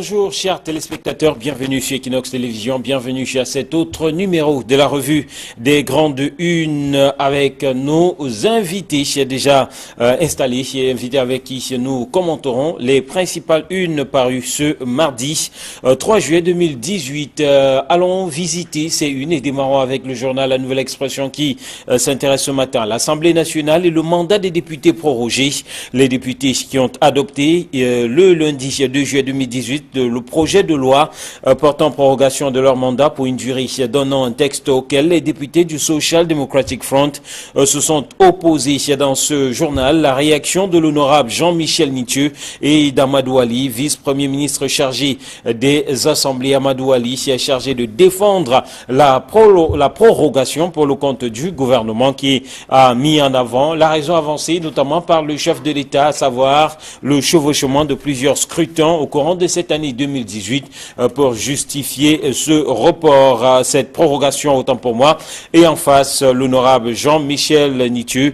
Bonjour chers téléspectateurs, bienvenue chez Equinox Télévision, bienvenue chez cet autre numéro de la revue des grandes unes avec nos invités déjà installés, invités avec qui nous commenterons les principales unes parues ce mardi 3 juillet 2018. Allons visiter ces unes et démarrons avec le journal La Nouvelle Expression qui s'intéresse ce matin à l'Assemblée nationale et le mandat des députés prorogé. Les députés qui ont adopté le lundi 2 juillet 2018 le projet de loi portant prorogation de leur mandat pour une durée d'un an, un texte auquel les députés du Social Democratic Front se sont opposés. Dans ce journal, la réaction de l'honorable Jean-Michel Nitieux et d'Amadou Ali, vice-premier ministre chargé des assemblées. Amadou Ali est chargé de défendre la prorogation pour le compte du gouvernement qui a mis en avant la raison avancée notamment par le chef de l'État, à savoir le chevauchement de plusieurs scrutins au courant de cette année 2018 pour justifier ce report, cette prorogation autant pour moi. Et en face, l'honorable Jean-Michel Nitieux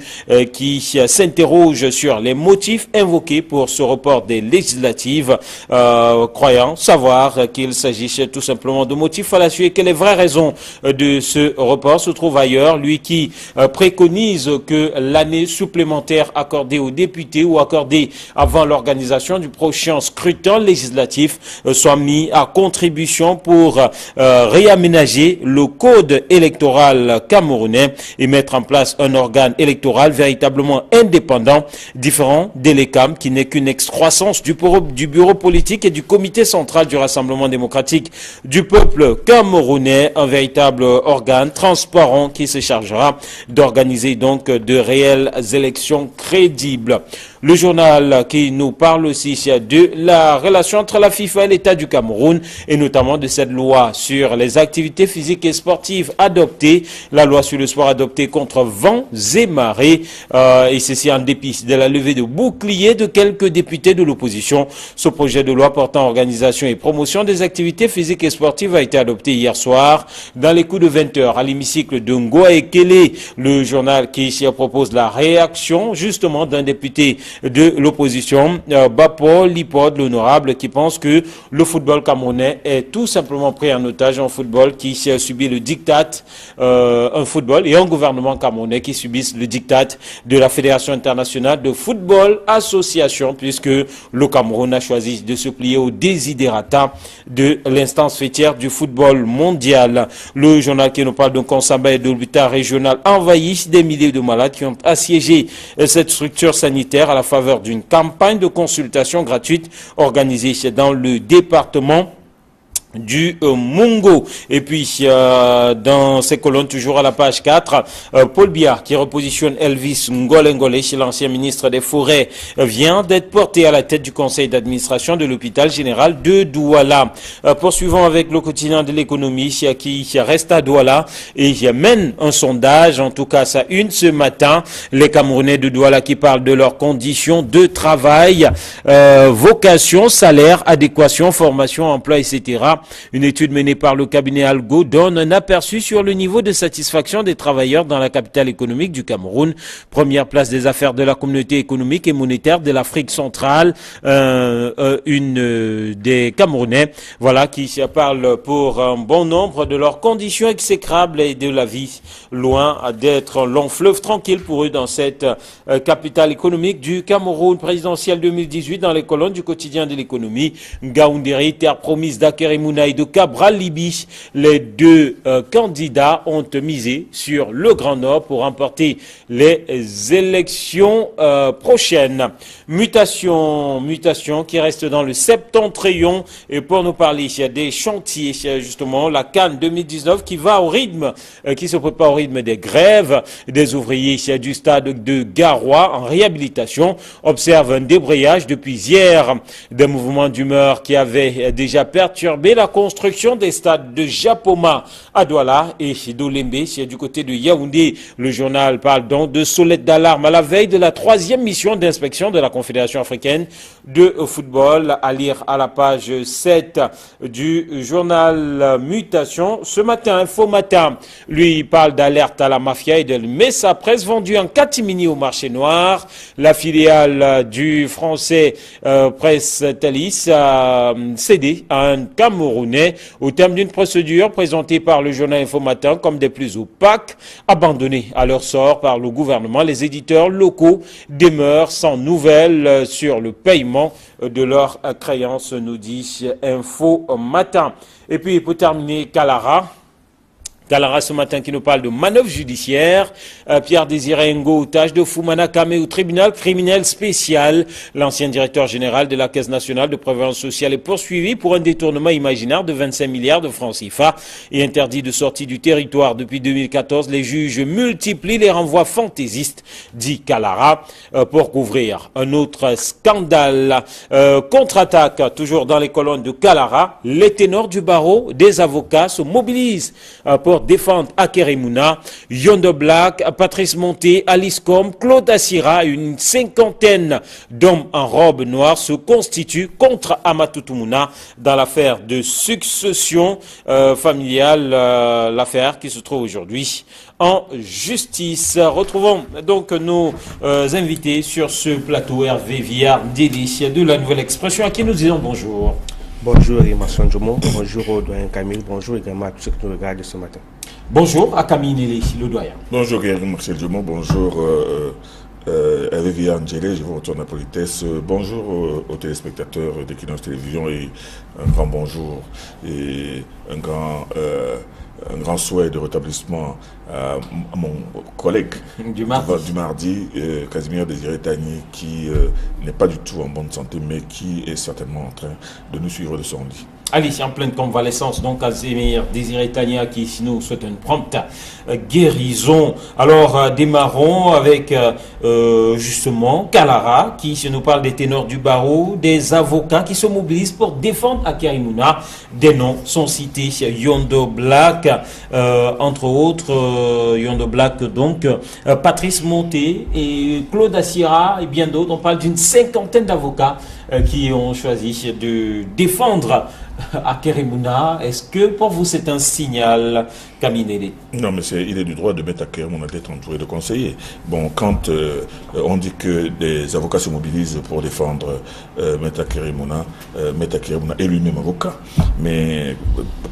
qui s'interroge sur les motifs invoqués pour ce report des législatives, croyant savoir qu'il s'agit tout simplement de motifs fallacieux et que les vraies raisons de ce report se trouvent ailleurs. Lui qui préconise que l'année supplémentaire accordée aux députés ou accordée avant l'organisation du prochain scrutin législatif soit mis à contribution pour réaménager le code électoral camerounais et mettre en place un organe électoral véritablement indépendant, différent de l'ECAM qui n'est qu'une excroissance du bureau politique et du comité central du Rassemblement démocratique du peuple camerounais, un véritable organe transparent qui se chargera d'organiser donc de réelles élections crédibles. Le journal qui nous parle aussi de la relation entre la FIFA et l'État du Cameroun et notamment de cette loi sur les activités physiques et sportives adoptée, la loi sur le sport adoptée contre vents et marées, et ceci en dépit de la levée de boucliers de quelques députés de l'opposition. Ce projet de loi portant organisation et promotion des activités physiques et sportives a été adopté hier soir dans les coups de 20h à l'hémicycle de Ngoa Ekele. Le journal qui ici propose la réaction justement d'un député de l'opposition, Bapo Lipod, l'honorable, qui pense que le football camerounais est tout simplement pris en otage, un football qui a subi le diktat, un football et un gouvernement camerounais qui subissent le diktat de la Fédération internationale de football association, puisque le Cameroun a choisi de se plier au désiderata de l'instance fêtière du football mondial. Le journal qui nous parle d'un Consamba et de l'hôpital régional envahi, des milliers de malades qui ont assiégé cette structure sanitaire à la faveur d'une campagne de consultation gratuite organisée dans le département du Mungo. Et puis dans ces colonnes, toujours à la page 4, Paul Biya qui repositionne Elvis Ngolengole chez l'ancien ministre des Forêts vient d'être porté à la tête du conseil d'administration de l'hôpital général de Douala. Poursuivons avec le quotidien de l'économie qui reste à Douala et mène un sondage, en tout cas ça une ce matin, les Camerounais de Douala qui parlent de leurs conditions de travail, vocation, salaire, adéquation, formation, emploi, etc. Une étude menée par le cabinet Algo donne un aperçu sur le niveau de satisfaction des travailleurs dans la capitale économique du Cameroun. Première place des affaires de la communauté économique et monétaire de l'Afrique centrale. Une des Camerounais, voilà, qui parle pour un bon nombre de leurs conditions exécrables et de la vie loin d'être un long fleuve tranquille pour eux dans cette capitale économique du Cameroun. Présidentielle 2018 dans les colonnes du quotidien de l'économie. Ngaoundéry, terre promise d'Akerimou et de Cabral Libi, les deux candidats ont misé sur le Grand Nord pour remporter les élections prochaines. Mutation qui reste dans le septentrion et pour nous parler des chantiers, justement la CAN 2019 qui va au rythme, qui se prépare au rythme des grèves des ouvriers du stade de Garoua en réhabilitation, observe un débrayage depuis hier, des mouvements d'humeur qui avaient déjà perturbé la construction des stades de Japoma à Douala et d'Olembe, c'est du côté de Yaoundé. Le journal parle donc de sonnette d'alarme à la veille de la 3e mission d'inspection de la Confédération africaine de football, à lire à la page 7 du journal Mutation. Ce matin, Info Matin, lui, parle d'alerte à la mafia et de Messa Presse vendue en catimini au marché noir. La filiale du français Presse Thalys a cédé à un Camerounais au terme d'une procédure présentée par le journal Info Matin comme des plus opaques. Abandonnés à leur sort par le gouvernement, les éditeurs locaux demeurent sans nouvelles sur le paiement de leurs créances, nous dit Info Matin. Et puis pour terminer, Kalara ce matin qui nous parle de manœuvre judiciaire. Pierre Désiré Ngo, otage de Fumana Kame au tribunal criminel spécial. L'ancien directeur général de la Caisse nationale de prévoyance sociale est poursuivi pour un détournement imaginaire de 25 milliards de francs CFA et interdit de sortie du territoire. Depuis 2014, les juges multiplient les renvois fantaisistes, dit Kalara, pour couvrir un autre scandale. Contre-attaque, toujours dans les colonnes de Kalara, les ténors du barreau des avocats se mobilisent pour défendre Akerimuna, Yondo Black, Patrice Monté, Alice Com, Claude Assira, une cinquantaine d'hommes en robe noire se constituent contre Amatou Mouna dans l'affaire de succession familiale, l'affaire qui se trouve aujourd'hui en justice. Retrouvons donc nos invités sur ce plateau. Hervé Viard, délice de la Nouvelle Expression, à qui nous disons bonjour. Bonjour Emerson Jomo, bonjour au doyen Camille, bonjour également à tous ceux qui nous regardent ce matin. Bonjour à Camille Nelly, le doyen. Bonjour Marcel Jomo, bonjour Hervé Viard-Ndjélé, je vous retourne à politesse. Bonjour aux téléspectateurs d'Equinox Télévision et un grand bonjour et un grand souhait de rétablissement à mon collègue du mardi, Casimir Désiré Tagny, qui n'est pas du tout en bonne santé, mais qui est certainement en train de nous suivre de son lit. Alice, en pleine convalescence, donc Casimir Désiré Tagny, qui nous souhaite une prompte guérison. Alors, démarrons avec justement Kalara, qui nous parle des ténors du barreau, des avocats qui se mobilisent pour défendre Akerimuna. Des noms sont cités, Yondo Black, entre autres, Yondo Black, donc, Patrice Monté et Claude Assira et bien d'autres. On parle d'une cinquantaine d'avocats qui ont choisi de défendre Akerimuna. Est-ce que pour vous c'est un signal, Camille? Non, mais il est du droit de mettre Akerimuna d'être entouré de conseillers. Bon, quand on dit que des avocats se mobilisent pour défendre Maître Akerimuna est lui-même avocat. Mais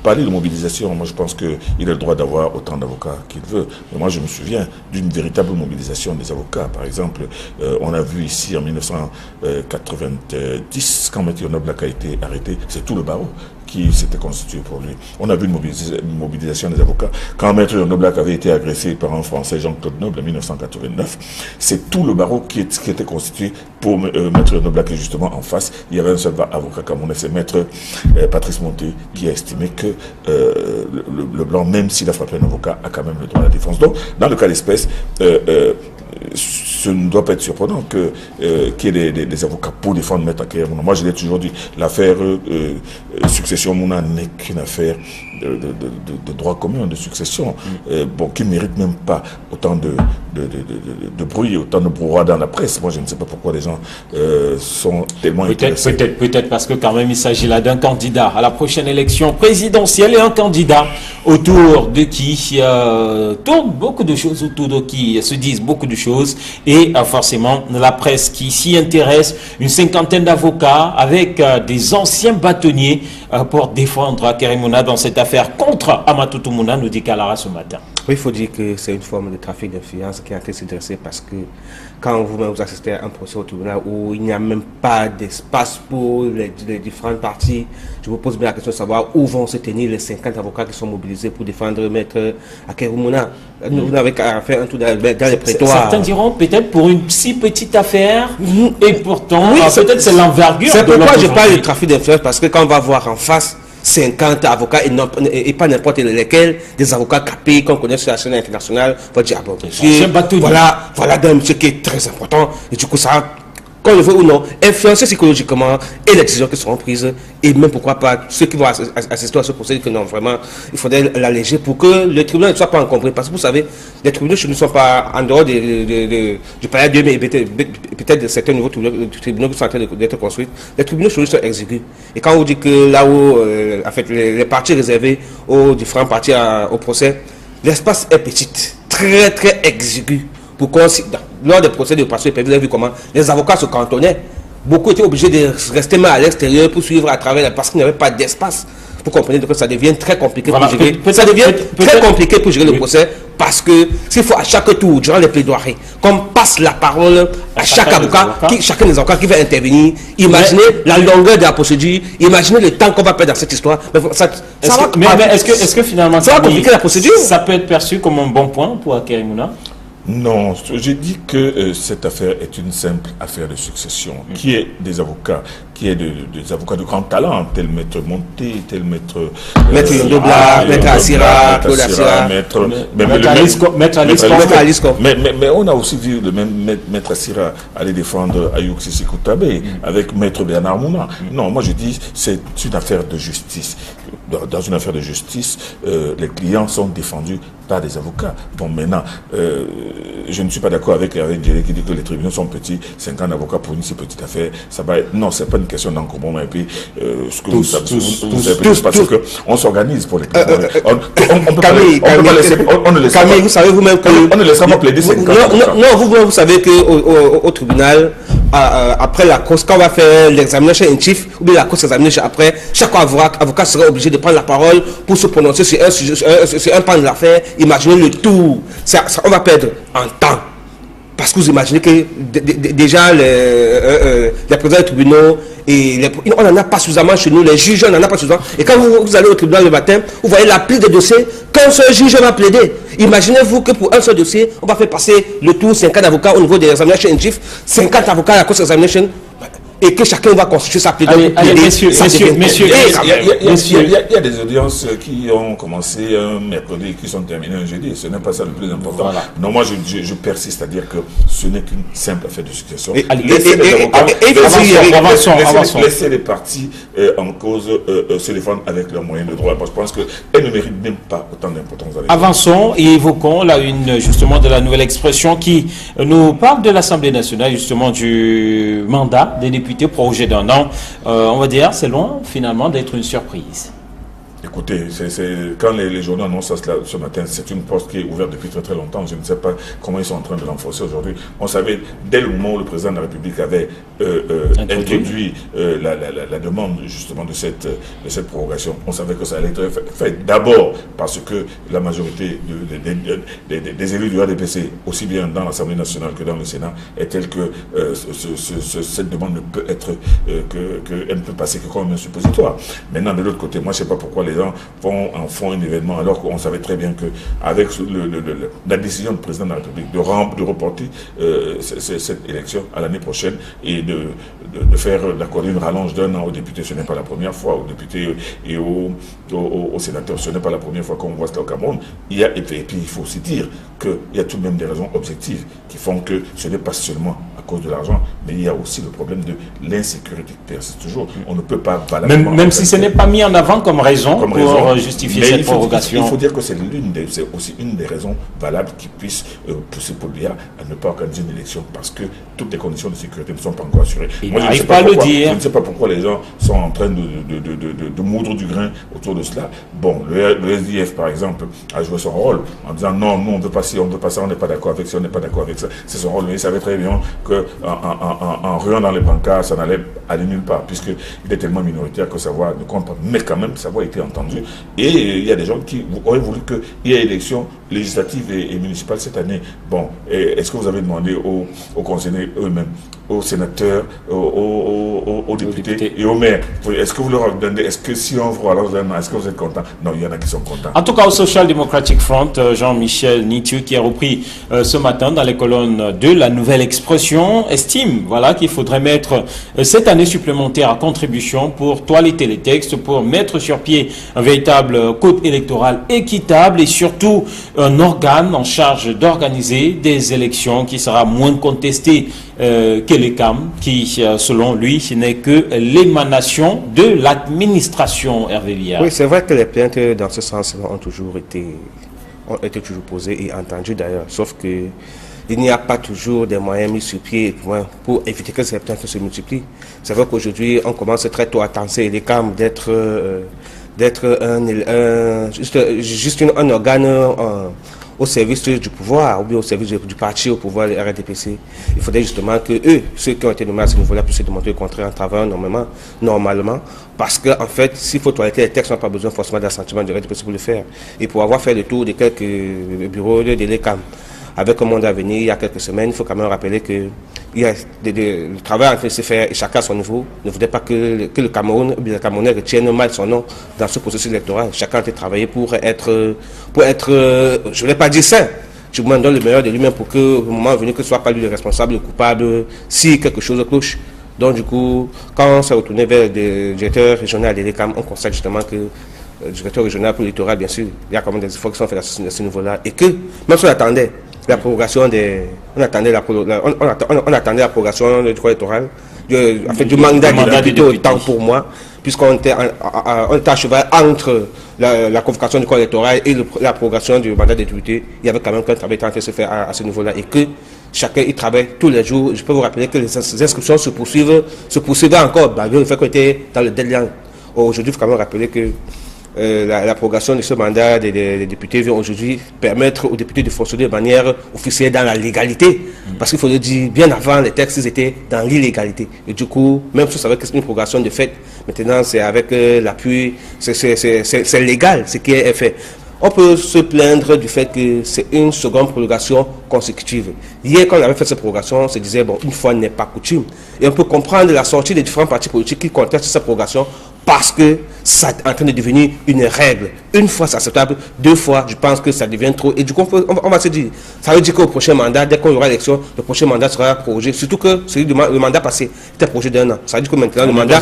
parler de mobilisation, moi je pense qu'il a le droit d'avoir autant d'avocats qu'il veut. Mais moi je me souviens d'une véritable mobilisation des avocats. Par exemple, on a vu ici en 1990, quand Maître Yondo Black a été arrêté, c'est tout le barreau qui s'était constitué pour lui. On a vu une mobilisation des avocats. Quand Maître Yondo Black avait été agressé par un Français, Jean-Claude Noble, en 1989, c'est tout le barreau qui était constitué pour Maître Yondo Black. Et justement, en face, il y avait un seul avocat camerounais, c'est Maître Patrice Monté, qui a estimé que le blanc, même s'il a frappé un avocat, a quand même le droit à la défense. Donc, dans le cas d'espèce, ce ne doit pas être surprenant qu'il y ait des avocats pour défendre Maître Akerimuna. Moi, je l'ai toujours dit, l'affaire succession Mouna n'est qu'une affaire de droit commun, de succession, qui ne mérite même pas autant de bruit, autant de brouhaha dans la presse. Moi, je ne sais pas pourquoi les gens sont tellement intéressés. Peut-être parce que quand même, il s'agit là d'un candidat à la prochaine élection présidentielle et un candidat autour de qui tourne beaucoup de choses, autour de qui se disent beaucoup de choses, et forcément la presse qui s'y intéresse, une cinquantaine d'avocats avec des anciens bâtonniers pour défendre Akerimuna dans cette affaire contre Amatou Mouna, nous dit Kalara ce matin. Oui, il faut dire que c'est une forme de trafic d'influence qui est en train de se dresser, parce que quand vous assistez à un procès au tribunal où il n'y a même pas d'espace pour les différentes parties, je vous pose bien la question de savoir où vont se tenir les 50 avocats qui sont mobilisés pour défendre Maître Akerimuna. Vous n'avez qu'à faire un tour dans les prétoires. Certains diront peut-être pour une si petite affaire, et pourtant, oui, peut-être c'est l'envergure. C'est pourquoi je parle de trafic d'influence, parce que quand on va voir en face 50 avocats et pas n'importe lesquels, des avocats capés qu'on connaît sur la scène internationale, on va dire, ah bon, monsieur, voilà d'un monsieur qui est très important, et du coup ça qu'on le veut ou non, influencer psychologiquement et les décisions qui seront prises, et même pourquoi pas ceux qui vont assister à ce procès, que non, vraiment, il faudrait l'alléger pour que le tribunal ne soit pas encombré. Parce que vous savez, les tribunaux ne sont pas en dehors du palais de mais peut-être de certains nouveaux tribunaux qui sont en train d'être construits. Les tribunaux sont exigus. Et quand on dit que là où, en fait, les parties réservées aux différents parties au procès, l'espace est petit, très très exigu. Lors des procès de passé, vous avez vu comment les avocats se cantonnaient. Beaucoup étaient obligés de rester à l'extérieur pour suivre à travers, parce qu'il n'y avait pas d'espace. Vous comprenez que ça devient très compliqué pour gérer. Ça devient très compliqué pour gérer le procès, parce que s'il faut à chaque tour, durant les plaidoiries, qu'on passe la parole à chaque avocat, chacun des avocats qui va intervenir, imaginez la longueur de la procédure, imaginez le temps qu'on va perdre dans cette histoire. Est-ce que finalement ça va compliquer la procédure? Ça peut être perçu comme un bon point pour Akerimuna? Non, j'ai dit que cette affaire est une simple affaire de succession, qui est des avocats, qui est des avocats de grand talent, tel maître Monté, tel maître Yondobla, maître Assira, maître Alisco. Mais on a aussi vu le même maître Assira aller défendre Ayouk Sissi Koutabe avec maître Bernard Mouna. Non, moi je dis c'est une affaire de justice. Dans une affaire de justice, les clients sont défendus par des avocats. Bon, maintenant, je ne suis pas d'accord avec Jerry qui dit que les tribunaux sont petits, 50 avocats pour une si petite affaire, ça va être... Non, c'est pas une question d'encombrement, et puis, ce que vous savez, parce que on s'organise pour les tribunaux. Camille, vous savez vous-même que... On ne laissera pas plaider 50 avocats. Non, vous savez qu'au tribunal, après la cause, quand on va faire l'examination in chief, ou bien la cause examination après, chaque avocat sera obligé de prendre la parole pour se prononcer sur un pan de l'affaire. Imaginez le tout. On va perdre en temps. Parce que vous imaginez que déjà les présidents des tribunaux, on n'en a pas suffisamment chez nous, les juges, on n'en a pas suffisamment. Et quand vous allez au tribunal le matin, vous voyez la pile de dossiers qu'un seul juge va plaider. Imaginez-vous que pour un seul dossier, on va faire passer le tour 50 avocats au niveau des examinations in chief, 50 avocats à la course examination, et que chacun va constituer sa plaidoirie. Messieurs, il y a des audiences qui ont commencé un mercredi et qui sont terminées un jeudi. Ce n'est pas ça le plus important. Voilà. Non, moi je persiste à dire que ce n'est qu'une simple affaire de succession. Laissez les parties en cause se défendre avec leurs moyens de droit. Moi, je pense qu'elles ne méritent même pas autant d'importance. Avançons et évoquons la une justement de la nouvelle expression qui nous parle de l'Assemblée nationale, justement du mandat des députés. Projet d'un an, on va dire, c'est loin finalement d'être une surprise. Écoutez, quand les journaux annoncent cela ce matin, c'est une poste qui est ouverte depuis très très longtemps. Je ne sais pas comment ils sont en train de l'enforcer aujourd'hui. On savait, dès le moment où le président de la République avait introduit la demande justement de cette prorogation, on savait que ça allait être fait d'abord parce que la majorité des élus du RDPC, aussi bien dans l'Assemblée nationale que dans le Sénat, est telle que cette demande ne peut être qu'elle ne peut passer que comme un suppositoire. Maintenant, de l'autre côté, moi je ne sais pas pourquoi les gens font un événement alors qu'on savait très bien qu'avec la décision du président de la République de reporter cette élection à l'année prochaine et d'accorder une rallonge d'un an aux députés, ce n'est pas la première fois, aux députés et aux sénateurs, ce n'est pas la première fois qu'on voit cela au Cameroun. Et puis il faut aussi dire qu'il y a tout de même des raisons objectives qui font que ce n'est pas seulement à cause de l'argent, mais il y a aussi le problème de l'insécurité qui persiste toujours. On ne peut pas valablement... Même si ce n'est pas mis en avant comme raison pour justifier cette prorogation. Il faut dire que c'est aussi une des raisons valables qui puisse pousser Polia à ne pas organiser une élection parce que toutes les conditions de sécurité ne sont pas encore assurées. Moi, je ne sais pas pourquoi les gens sont en train de moudre du grain autour de cela. Bon, le SDF, par exemple, a joué son rôle en disant non, nous on ne veut pas ci, on ne veut pas ça, on n'est pas d'accord avec ça, on n'est pas d'accord avec ça. C'est son rôle, mais il savait très bien qu'en ruant dans les brancards, ça n'allait aller nulle part, puisqu'il est tellement minoritaire que sa voix ne compte pas. Mais quand même, sa voix a été entendue. Et il y a des gens qui auraient voulu qu'il y ait élection législative et municipale cette année. Bon, est-ce que vous avez demandé aux conseillers eux-mêmes, aux sénateurs, aux députés et aux maires, est-ce que vous leur avez demandé, est-ce que si on vous alors est-ce que vous êtes contents? Non, il y en a qui sont contents. En tout cas, au Social Democratic Front, Jean-Michel Nitiu, qui a repris ce matin dans les colonnes de la nouvelle expression, estime qu'il faudrait mettre cette année supplémentaire à contribution pour toiletter les textes, pour mettre sur pied un véritable code électoral équitable et surtout un organe en charge d'organiser des élections qui sera moins contesté que les CAM, qui, selon lui, n'est que l'émanation de l'administration, Hervé Viard. Oui, c'est vrai que les plaintes dans ce sens ont été toujours posées et entendues d'ailleurs, sauf que il n'y a pas toujours des moyens mis sur pied pour éviter que ces plaintes se multiplient. C'est vrai qu'aujourd'hui, on commence très tôt à penser les CAM d'être juste un organe au service du pouvoir, ou bien au service du parti au pouvoir, le RDPC. Il faudrait justement que eux, ceux qui ont été nommés à ce niveau-là, puissent démontrer le contraire en travaillant normalement. Parce qu'en fait, s'il faut toiletter les textes, on n'a pas besoin forcément d'assentiment du RDPC pour le faire. Et pour avoir fait le tour de quelques bureaux de l'ECAM, avec un monde à venir, il y a quelques semaines, il faut quand même rappeler que le travail en train de se faire, et chacun à son niveau, ne voudrait pas que le Cameroun, ou bien le Camerounais retienne mal son nom dans ce processus électoral. Chacun a été travaillé pour être, je ne voulais pas dire sain, je me donne le meilleur de lui-même pour que, au moment venu, que ce soit pas lui le responsable, le coupable, si quelque chose cloche. Donc du coup, quand on s'est retourné vers le directeur régional de l'ECAM, on constate justement que le directeur régional pour l'électoral, bien sûr, il y a quand même des efforts qui sont faits à ce niveau-là, et que, même si on attendait la prorogation on attendait la prorogation du corps électoral, du mandat des députés autant pour moi, puisqu'on était à cheval entre la convocation du corps électoral et la prorogation du mandat des députés. Il y avait quand même un travail qui était en train de se faire à ce niveau-là, et que chacun y travaille tous les jours. Je peux vous rappeler que les inscriptions se poursuivaient encore, malgré le fait qu'on était dans le deadline. Aujourd'hui, il faut quand même rappeler que la prorogation de ce mandat des députés vient aujourd'hui permettre aux députés de fonctionner de manière officielle dans la légalité. Parce qu'il faut le dire, bien avant, les textes étaient dans l'illégalité. Et du coup, même si ça avait une prorogation de fait, maintenant c'est avec l'appui, c'est légal ce qui est fait. On peut se plaindre du fait que c'est une seconde prolongation consécutive. Hier, quand on avait fait cette prolongation, on se disait, bon, une fois n'est pas coutume. Et on peut comprendre la sortie des différents partis politiques qui contestent cette prolongation parce que ça est en train de devenir une règle. Une fois, c'est acceptable. Deux fois, je pense que ça devient trop. Et du coup, on va se dire, ça veut dire qu'au prochain mandat, dès qu'on aura l'élection, le prochain mandat sera prorogé. Surtout que le mandat passé était prorogé d'1 an. Ça veut dire que maintenant, le mandat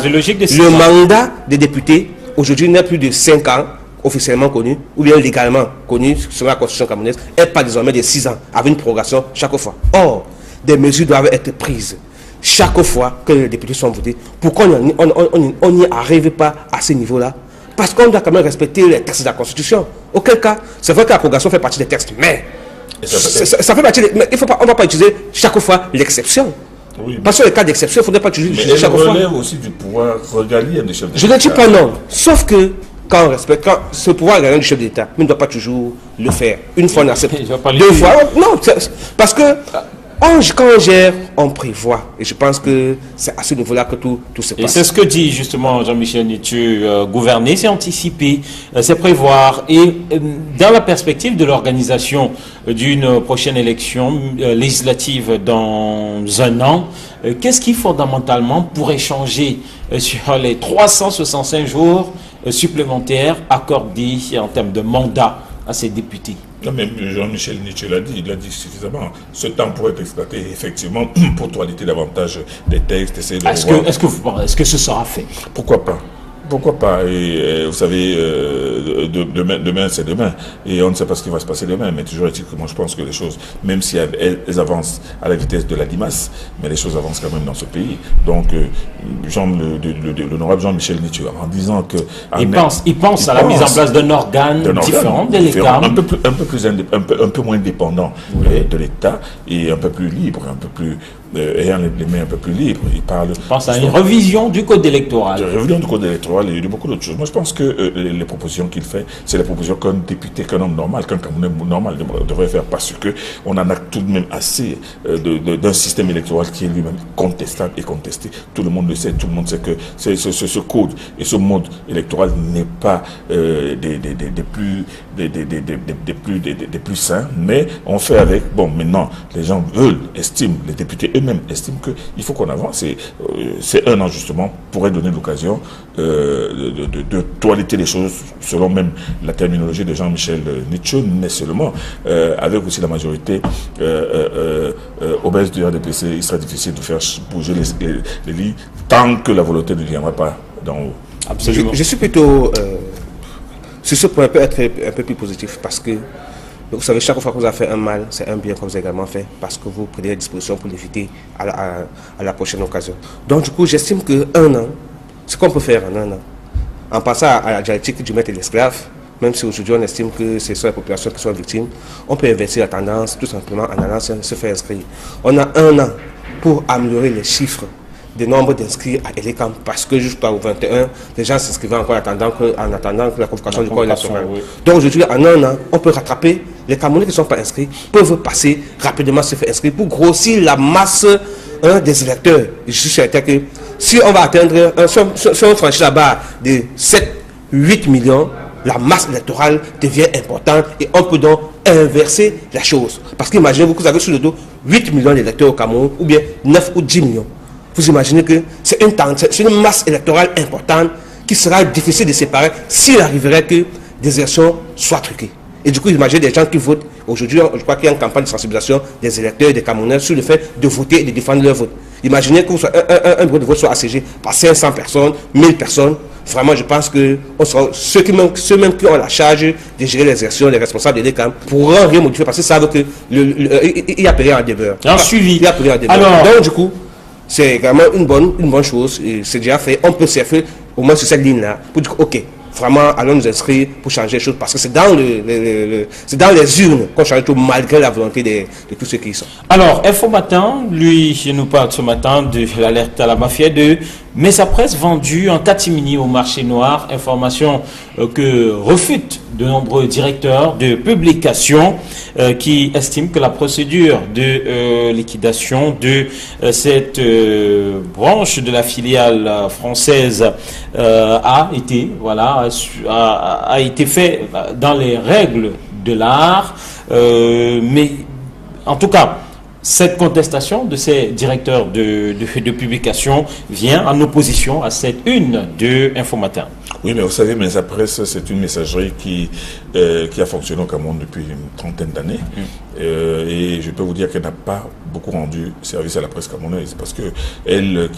des députés, aujourd'hui, n'est plus de 5 ans, officiellement connu, ou bien légalement connu, selon la constitution camerounaise, est pas désormais de 6 ans, avec une prorogation chaque fois. Or, des mesures doivent être prises chaque fois que les députés sont votés. Pourquoi on n'y arrive pas à ce niveau-là? Parce qu'on doit quand même respecter les textes de la Constitution. Auquel cas, c'est vrai que la prorogation fait partie des textes, mais ça fait partie mais on ne va pas utiliser chaque fois l'exception. Oui, parce que les cas d'exception, il ne faudrait pas utiliser chaque fois. Mais relève aussi du pouvoir régalien des chefs d'État. Je ne dis pas non, sauf que quand on respecte, quand ce pouvoir régalien du chef d'État, mais on ne doit pas toujours le faire. Une fois on accepte, deux fois, non, parce que quand on gère, on prévoit. Et je pense que c'est à ce niveau-là que tout se passe. Et c'est ce que dit justement Jean-Michel Nithieu, gouverner, c'est anticiper, c'est prévoir. Et dans la perspective de l'organisation d'une prochaine élection législative dans un an, qu'est-ce qui fondamentalement pourrait changer sur les 365 jours supplémentaires accordés en termes de mandat à ces députés? Non, mais Jean-Michel Nithieu l'a dit, il l'a dit suffisamment. Ce temps pourrait être exploité effectivement pour toiletter davantage des textes, essayer de Est-ce que ce sera fait? Pourquoi pas? Pourquoi pas? Et vous savez, demain c'est demain. Et on ne sait pas ce qui va se passer demain. Mais toujours est-il que moi je pense que les choses, même si elles avancent à la vitesse de la limace, mais les choses avancent quand même dans ce pays. Donc, l'honorable Jean-Michel Nithieu, en disant que... Il pense à la mise en place d'un organe différent de l'État. Un peu moins dépendant de l'État et un peu plus libre, un peu plus... ayant les mains un peu plus libres. Il pense à une révision du code électoral. Une révision du code électoral et de beaucoup d'autres choses. Moi, je pense que les propositions qu'il fait, c'est les propositions qu'un député, qu'un homme normal, qu'un Camerounais normal devrait faire, parce qu'on en a tout de même assez d'un système électoral qui est lui-même contestable et contesté. Tout le monde le sait, tout le monde sait que ce code et ce mode électoral n'est pas des plus sains, mais on fait avec. Bon, maintenant, les gens estiment, les députés eux-mêmes estiment qu'il faut qu'on avance. C'est un an, justement, pourrait donner l'occasion de toiletter les choses, selon même la terminologie de Jean-Michel Nithieu, mais seulement avec aussi la majorité obèse du RDPC, il sera difficile de faire bouger les lits tant que la volonté ne viendra pas d'en haut. Absolument. Je suis plutôt sur ce point peut être un peu plus positif parce que vous savez, chaque fois que vous avez fait un mal, c'est un bien que vous avez également fait parce que vous prenez des dispositions pour l'éviter à la prochaine occasion. Donc du coup, j'estime qu'un an, ce qu'on peut faire en un an, en passant à la dialectique du maître et de l'esclave, même si aujourd'hui on estime que c'est sur les populations qui sont victimes, on peut inverser la tendance tout simplement en allant se faire inscrire. On a un an pour améliorer les chiffres des nombres d'inscrits à ELECAM parce que jusqu'au 21, les gens s'inscrivaient encore en attendant que la convocation du corps électoral. Oui. Donc aujourd'hui, en un an, on peut rattraper les Camerounais qui ne sont pas inscrits, peuvent passer rapidement se faire inscrire pour grossir la masse des électeurs. Je suis certain que si on va atteindre, si on franchit la barre de 7-8 millions, la masse électorale devient importante et on peut donc inverser la chose. Parce qu'imaginez-vous que vous avez sur le dos 8 millions d'électeurs au Cameroun, ou bien 9 ou 10 millions. Vous imaginez que c'est une masse électorale importante qui sera difficile de séparer s'il arriverait que des élections soient truquées. Et du coup, imaginez des gens qui votent. Aujourd'hui, je crois qu'il y a une campagne de sensibilisation des électeurs et des Camerounais sur le fait de voter et de défendre leur vote. Imaginez que un bureau de vote soit assiégé par 500 personnes, 1000 personnes. Vraiment, je pense que ceux même qui ont la charge de gérer les élections, les responsables de l'ECAM, pourront rien modifier parce qu'ils savent qu'il y a péril en demeure. Un suivi. Il y a péril en demeure. Alors, donc, du coup, c'est également une bonne chose. C'est déjà fait. On peut surfer au moins sur cette ligne-là pour dire ok, vraiment, allons nous inscrire pour changer les choses parce que c'est dans les urnes qu'on change tout malgré la volonté de tous ceux qui y sont. Alors, Info Matin, lui, je nous parle ce matin de l'alerte à la mafia de Mesa Presse vendue en catimini au marché noir. Information que refute de nombreux directeurs de publication qui estiment que la procédure de liquidation de cette branche de la filiale française a été fait dans les règles de l'art, mais en tout cas, cette contestation de ces directeurs de publication vient en opposition à cette une de Info Matin. Oui, mais vous savez, Mesa Presse, c'est une messagerie qui a fonctionné au Cameroun depuis une trentaine d'années. Et je peux vous dire qu'elle n'a pas beaucoup rendu service à la presse camerounaise parce que elle,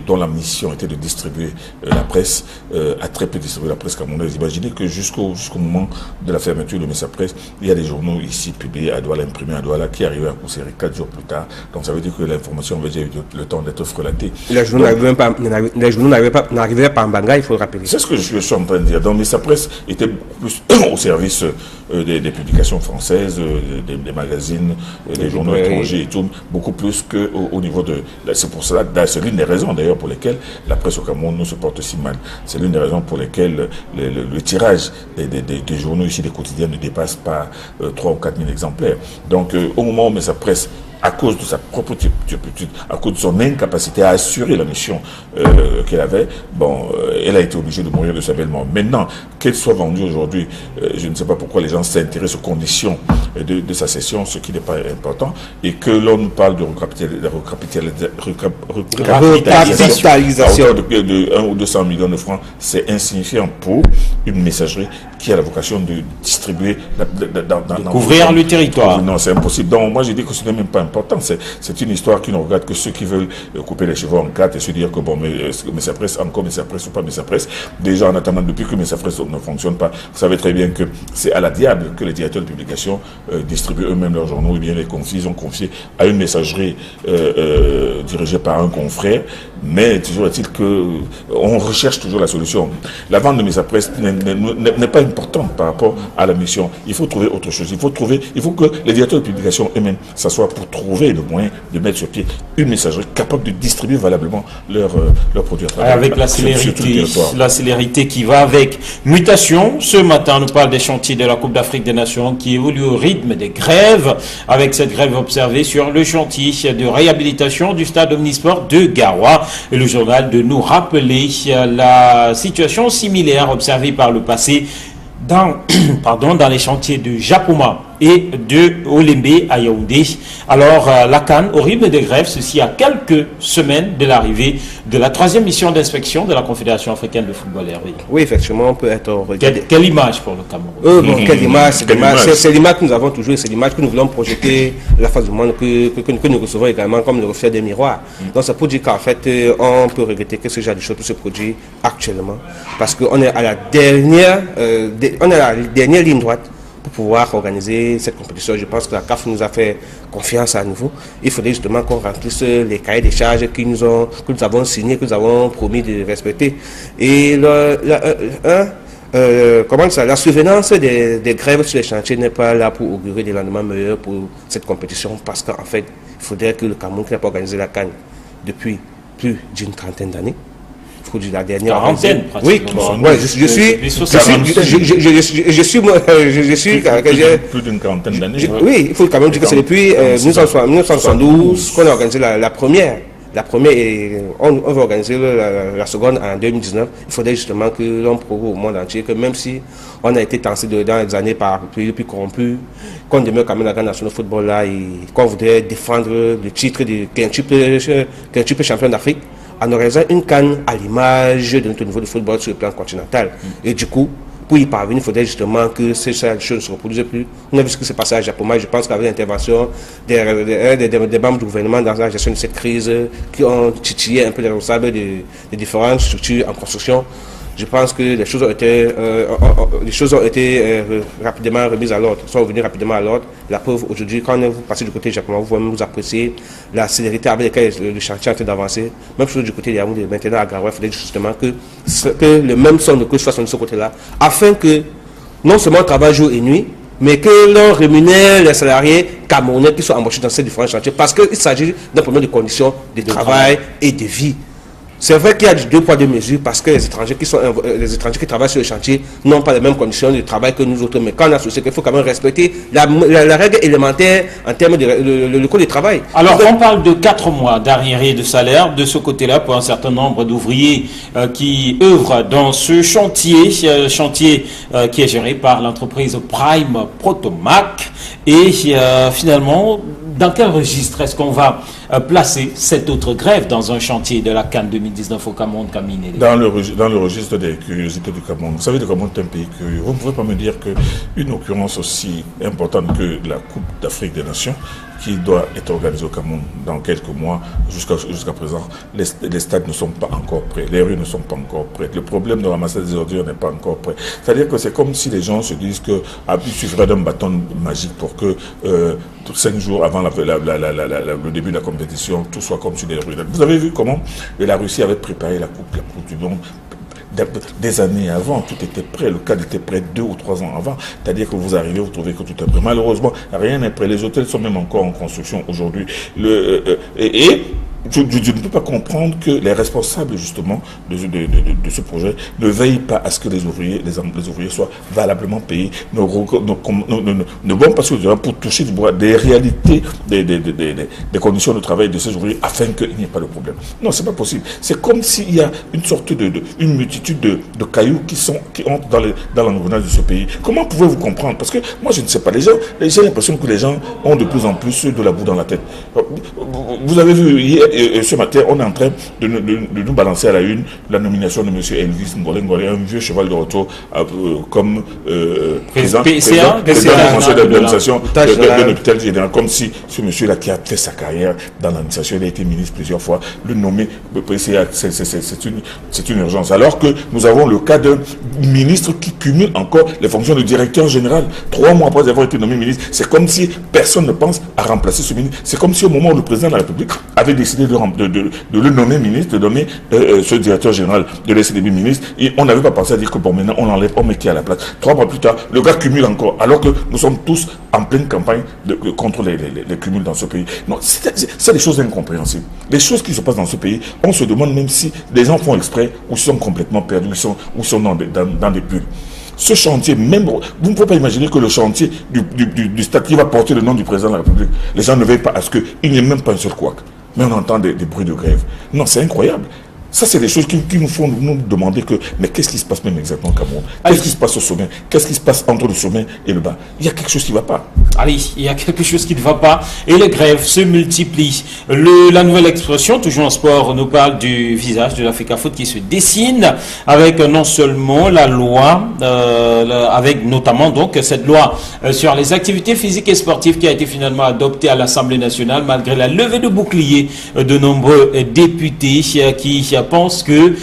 dont la mission était de distribuer la presse, a très peu distribué la presse camerounaise. Imaginez que jusqu'au moment de la fermeture de Mesa Presse, il y a des journaux ici publiés à Douala, imprimés à Douala, qui arrivaient à Kousséry 4 jours plus tard. Donc ça veut dire que l'information avait déjà eu le temps d'être frelatée. Les journaux n'arrivaient pas en Banga, il faut le rappeler. C'est ce que je suis en train de dire. Donc Mesa Presse était beaucoup plus au service des publications françaises, des magazines, des journaux étrangers et tout, beaucoup plus qu'au niveau de... C'est pour cela, c'est l'une des raisons d'ailleurs pour lesquelles la presse au Cameroun ne se porte si mal. C'est l'une des raisons pour lesquelles le tirage des journaux ici, des quotidiens, ne dépasse pas 3 ou 4 000 exemplaires. Donc au moment où Mesa Presse, à cause de sa propre turpitude, à cause de son incapacité à assurer la mission qu'elle avait, elle a été obligée de mourir de sa belle mort. Maintenant, qu'elle soit vendue aujourd'hui, je ne sais pas pourquoi les gens s'intéressent aux conditions de sa cession, ce qui n'est pas important, et que l'on nous parle de recapitalisation de 1 ou 200 millions de francs, c'est insignifiant pour une messagerie qui a la vocation de distribuer couvrir le territoire. Non, c'est impossible. Donc moi, je dis que ce n'est même pas important. C'est une histoire qui ne regarde que ceux qui veulent couper les cheveux en quatre et se dire que Mesa Presse, encore Mesa Presse ou pas Mesa Presse. Déjà, en attendant, depuis que Mesa Presse ne fonctionne pas, vous savez très bien que c'est à la diable que les directeurs de publication distribuent eux-mêmes leurs journaux, et bien les confient, ils ont confié à une messagerie dirigée par un confrère. Mais toujours est-il qu'on recherche toujours la solution. La vente de Mesa Presse n'est pas importante par rapport à la mission. Il faut trouver autre chose. Il faut que les directeurs de publication eux-mêmes s'assoient pour trouver le moyen de mettre sur pied une messagerie capable de distribuer valablement leurs produits à travers avec la célérité qui va avec. Mutation, ce matin, on nous parle des chantiers de la Coupe d'Afrique des Nations qui évoluent au rythme des grèves, avec cette grève observée sur le chantier de réhabilitation du stade Omnisport de Garoua. Et le journal de nous rappeler la situation similaire observée par le passé dans les chantiers de Japoma et de Olembe à Yaoundé. Alors, la CAN, au rythme des grèves, ceci à quelques semaines de l'arrivée de la 3e mission d'inspection de la Confédération africaine de football. Hervé. Oui, effectivement, on peut être regardé. Quelle image pour le Cameroun? Bon, quelle image, c'est l'image que nous avons toujours, c'est l'image que nous voulons projeter la face du monde que nous recevons également comme le reflet des miroirs. Donc ça peut dire qu'en fait, on peut regretter que ce genre de choses se produit actuellement parce qu'on est à la dernière ligne droite pour pouvoir organiser cette compétition. Je pense que la CAF nous a fait confiance à nouveau. Il faudrait justement qu'on remplisse les cahiers des charges que nous avons signés, que nous avons promis de respecter. Et la survenance des grèves sur les chantiers n'est pas là pour augurer des lendemains meilleurs pour cette compétition parce qu'en fait, il faudrait que le Cameroun qui n'a pas organisé la CAN depuis plus d'une trentaine d'années. Il faut dire la dernière quarantaine, oui, plus d'une quarantaine d'années. Oui, il faut quand même dire que c'est depuis 1972 qu'on a organisé la première. La première, et on va organiser la seconde en 2019. Il faudrait justement que l'on prouve au monde entier que même si on a été tensé dans les années par puis corrompu, qu'on demeure quand même la grande nation de football là et qu'on voudrait défendre le titre de quintuple champion d'Afrique en organisant une CAN à l'image de notre niveau de football sur le plan continental. Et du coup, pour y parvenir, il faudrait justement que ces choses ne se reproduisent plus. On a vu ce qui s'est passé à Japon. Je pense qu'avec l'intervention des membres du gouvernement dans la gestion de cette crise, qui ont titillé un peu les responsables des différentes structures en construction, je pense que les choses ont été rapidement remises à l'ordre, sont revenues rapidement à l'ordre. La preuve, aujourd'hui, quand vous passez du côté japonais, vous appréciez la célérité avec laquelle le chantier est en train d'avancer. Même chose du côté de Yaoundé, maintenant à Garoua, il faudrait justement que le même son de cloche soit sur ce côté-là, afin que non seulement on travaille jour et nuit, mais que l'on rémunère les salariés camerounais qui sont embauchés dans ces différents chantiers, parce qu'il s'agit d'un problème de conditions de travail et de vie. C'est vrai qu'il y a 2 poids 2 mesures parce que les étrangers qui travaillent sur le chantier n'ont pas les mêmes conditions de travail que nous autres. Mais quand on a souci qu'il faut quand même respecter la règle élémentaire en termes de le code du travail. Alors on parle de 4 mois d'arriérés de salaire de ce côté-là pour un certain nombre d'ouvriers qui œuvrent dans ce chantier, qui est géré par l'entreprise Prime Protomac. Et finalement, dans quel registre est-ce qu'on va placer cette autre grève dans un chantier de la CAN 2019 au Cameroun, Kamine? Dans le registre des curiosités du Cameroun. Vous savez, le Cameroun est un pays curieux. Vous ne pouvez pas me dire qu'une occurrence aussi importante que la Coupe d'Afrique des Nations, qui doit être organisée au Cameroun dans quelques mois, jusqu'à présent, les stades ne sont pas encore prêts, les rues ne sont pas encore prêtes, le problème de ramasser des ordures n'est pas encore prêt. C'est-à-dire que c'est comme si les gens se disent qu'il suffirait d'un bâton magique pour que 5 jours avant le début de la compétition, tout soit comme sur les rues. Vous avez vu comment la Russie avait préparé la Coupe du Monde des années avant, tout était prêt, le cadre était prêt 2 ou 3 ans avant, c'est-à-dire que vous arrivez, vous trouvez que tout est prêt. Malheureusement, rien n'est prêt, les hôtels sont même encore en construction aujourd'hui. Je ne peux pas comprendre que les responsables justement de ce projet ne veillent pas à ce que les ouvriers soient valablement payés, ne vont pas sur le terrain pour toucher des réalités des conditions de travail de ces ouvriers afin qu'il n'y ait pas de problème. Non, c'est pas possible. C'est comme s'il y a une sorte une multitude de cailloux qui entrent dans l'engrenage de ce pays. Comment pouvez-vous comprendre? Parce que moi je ne sais pas, j'ai l'impression que les gens ont de plus en plus de la boue dans la tête. Vous avez vu hier et ce matin, on est en train de nous balancer à la une la nomination de M. Elvis Ngolé, un vieux cheval de retour comme président du conseil d'administration de l'hôpital général, comme si ce monsieur-là qui a fait sa carrière dans l'administration, il a été ministre plusieurs fois, le nommer, c'est une urgence. Alors que nous avons le cas d'un ministre qui cumule encore les fonctions de directeur général. 3 mois après avoir été nommé ministre, c'est comme si personne ne pense à remplacer ce ministre. C'est comme si au moment où le président de la République avait décidé de le nommer ministre, de nommer ce directeur général, de laisser début ministre, et on n'avait pas pensé à dire que bon, maintenant on enlève, on met qui à la place. 3 mois plus tard, le gars cumule encore, alors que nous sommes tous en pleine campagne contre les cumuls dans ce pays. Non, c'est des choses incompréhensibles. Les choses qui se passent dans ce pays, on se demande même si les gens font exprès ou sont complètement perdus, ou sont dans des bulles. Ce chantier, même, vous ne pouvez pas imaginer que le chantier du stade qui va porter le nom du président de la République, les gens ne veillent pas à ce qu'il n'y ait même pas un seul couac. Mais on entend des bruits de grève. Non, c'est incroyable. Ça, c'est des choses qui nous font nous demander mais qu'est-ce qui se passe même exactement au Cameroun? Qu'est-ce qui se passe au sommet? Qu'est-ce qui se passe entre le sommet et le bas? Il y a quelque chose qui ne va pas. allez, il y a quelque chose qui ne va pas et les grèves se multiplient. La nouvelle expression, toujours en sport, nous parle du visage de l'Africa Foot qui se dessine avec non seulement la loi, avec notamment donc cette loi sur les activités physiques et sportives qui a été finalement adoptée à l'Assemblée nationale malgré la levée de boucliers de nombreux députés qui pensent que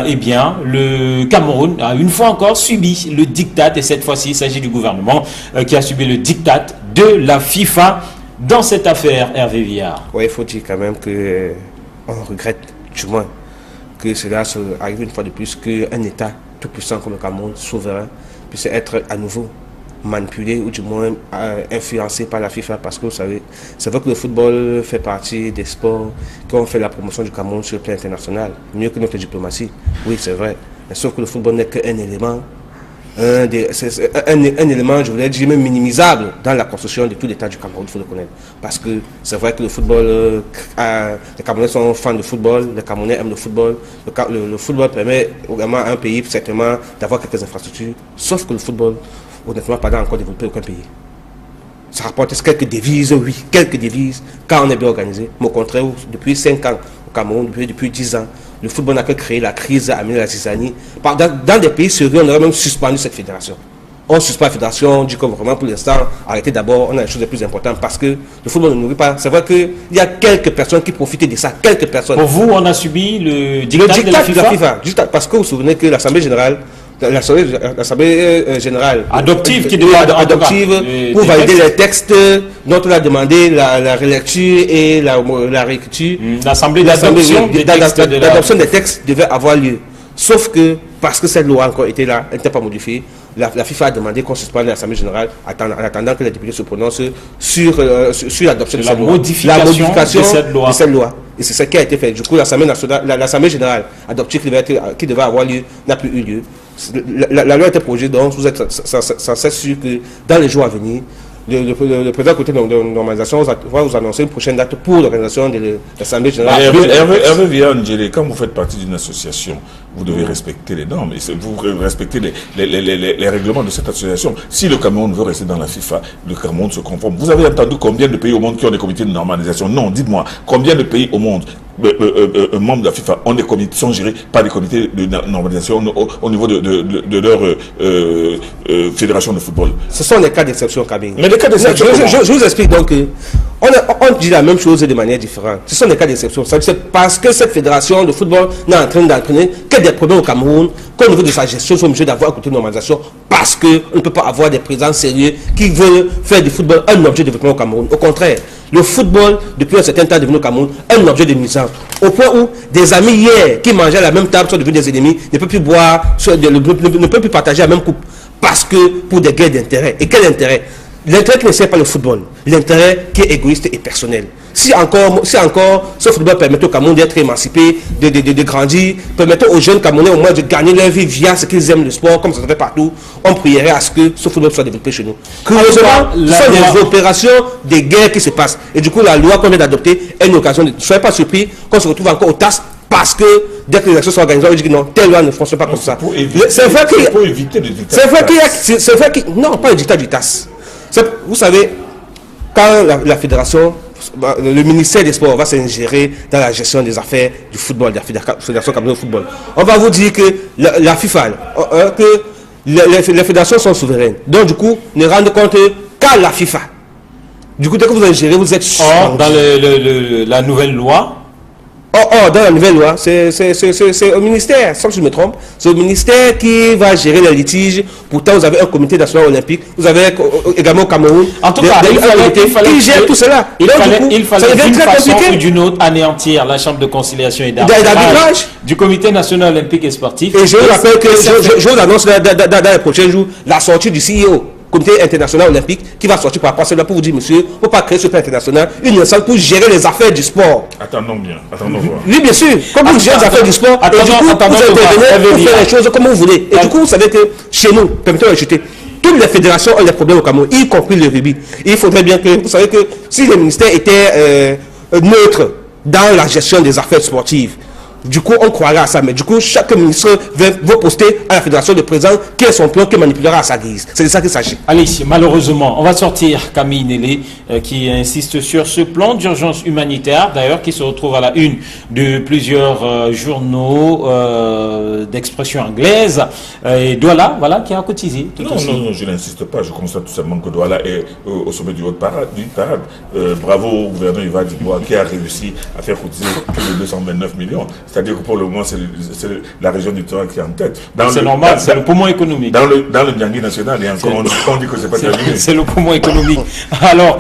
eh bien, le Cameroun a une fois encore subi le diktat et cette fois-ci il s'agit du gouvernement qui a subi le diktat de la FIFA dans cette affaire, Hervé Villard. Oui, il faut dire quand même que on regrette du moins que cela arrive une fois de plus qu'un État tout puissant comme le Cameroun, souverain, puisse être à nouveau manipulé ou du moins influencé par la FIFA, parce que vous savez, c'est vrai que le football fait partie des sports qui ont fait la promotion du Cameroun sur le plan international, mieux que notre diplomatie. Oui, c'est vrai. Mais sauf que le football n'est qu'un élément, un élément, je voulais dire, même minimisable dans la construction de tout l'État du Cameroun, il faut le connaître. Parce que c'est vrai que le football, les Camerounais sont fans de football, les Camerounais aiment le football. Le football permet vraiment à un pays, certainement, d'avoir quelques infrastructures, sauf que le football, honnêtement, pas encore développé aucun pays. Ça rapporte quelques devises, oui, quelques devises, quand on est bien organisé. Mais au contraire, depuis 5 ans, au Cameroun, depuis 10 ans, le football n'a que créé la crise, amené la zizanie. Dans des pays sérieux, on aurait même suspendu cette fédération. On suspend la fédération, on dit que vraiment pour l'instant, arrêtez d'abord, on a les choses les plus importantes parce que le football ne nourrit pas. C'est vrai qu'il y a quelques personnes qui profitent de ça, quelques personnes. Pour vous, on a subi le diktat de la FIFA, parce que vous vous souvenez que l'Assemblée générale, adoptive qui adoptive pour valider les textes dont on a demandé la relecture et la réécriture. L'Assemblée d'adoption des textes devait avoir lieu. Sauf que, parce que cette loi a encore été là, elle n'était pas modifiée, la FIFA a demandé qu'on suspende l'Assemblée générale en attendant que les députés se prononcent sur l'adoption de cette loi. La modification de cette loi. Et c'est ce qui a été fait. Du coup, l'Assemblée générale adoptive qui devait avoir lieu n'a plus eu lieu. La loi était projetée, donc vous êtes censé sûr que dans les jours à venir, le président côté de normalisation va vous annoncer une prochaine date pour l'organisation de l'Assemblée générale. Hervé Villard, quand vous faites partie d'une association, vous devez respecter les normes, et vous respectez les règlements de cette association. Si le Cameroun veut rester dans la FIFA, le Cameroun se conforme. Vous avez entendu combien de pays au monde qui ont des comités de normalisation? Non, dites-moi, combien de pays au monde membres de la FIFA ont des comités, sont gérés par des comités de normalisation au niveau de leur fédération de football? Ce sont des cas d'exception, Kabine. Mais des cas d'exception. Je vous explique donc que on dit la même chose de manière différente. Ce sont des cas d'exception. C'est parce que cette fédération de football n'est en train d'entraîner que des problèmes au Cameroun, qu'au niveau de sa gestion, ils sont obligés d'avoir un côté de normalisation, parce qu'on ne peut pas avoir des présidents sérieux qui veulent faire du football un objet de développement au Cameroun. Au contraire, le football, depuis un certain temps, est devenu au Cameroun un objet de nuisance. Au point où des amis hier qui mangeaient à la même table sont devenus des ennemis, ne peuvent plus boire, ne peuvent plus partager la même coupe, parce que pour des guerres d'intérêt. Et quel intérêt? L'intérêt qui ne sert pas le football, l'intérêt qui est égoïste et personnel. Si encore ce football permet au Cameroun d'être émancipé, de grandir, permettant aux jeunes Camerounais au moins de gagner leur vie via ce qu'ils aiment le sport, comme ça se fait partout, on prierait à ce que ce football soit développé chez nous. Curieusement, ce sont des opérations, des guerres qui se passent. Et du coup, la loi qu'on vient d'adopter est une occasion de... Ne soyez pas surpris qu'on se retrouve encore au TAS, parce que dès que les élections sont organisées, on dit que non, telle loi ne fonctionne pas comme ça. C'est vrai qu'il non, pas le dictat du TAS. Vous savez, quand la fédération, le ministère des Sports va s'ingérer dans la gestion des affaires du football, de la fédération camerounaise de football, on va vous dire que la FIFA, que les fédérations sont souveraines. Donc du coup, ne rendez compte qu'à la FIFA. Du coup, dès que vous ingérez, vous êtes... dans la nouvelle loi, dans la nouvelle loi, c'est au ministère, sans que je me trompe, c'est au ministère qui va gérer les litiges. Pourtant, vous avez un comité national olympique, vous avez également au Cameroun, en tout cas, il fallait qui gère tout cela. Il fallait d'une façon ou d'une autre anéantir la chambre de conciliation et d'arbitrage du comité national olympique et sportif. Et je vous rappelle que je vous annonce dans les prochains jours la sortie du CEO. Comité international olympique qui va sortir par rapport à cela pour vous dire, monsieur, il ne faut pas créer ce plan international, une instance pour gérer les affaires du sport. Attendons voir. Oui, bien sûr. Comme vous gérez les affaires du sport, et du coup, vous intervenez pour faire les choses comme vous voulez. Et du coup, vous savez que chez nous, permettez-moi d'ajouter, toutes les fédérations ont des problèmes au Cameroun, y compris le rugby. Il faudrait bien que, vous savez que si le ministère était neutre dans la gestion des affaires sportives, Du coup, on croira à ça. Mais du coup, chaque ministre veut poster à la fédération de président quel est son plan qu'il manipulera à sa guise. C'est de ça qu'il s'agit. Allez, malheureusement, on va sortir Camille Nélé qui insiste sur ce plan d'urgence humanitaire, d'ailleurs, qui se retrouve à la une de plusieurs journaux d'expression anglaise. Et Douala, voilà, qui a cotisé. Non, je n'insiste pas. Je constate tout simplement que Douala est au sommet du haut parade. Bravo au gouverneur Yvan Dubois qui a réussi à faire cotiser plus de 229 millions. C'est-à-dire que pour le moment, c'est la région du Torrent qui est en tête. C'est normal, c'est le poumon économique. Dans le Niangui national, et encore on dit que c'est pas terminé. C'est le poumon économique. Alors,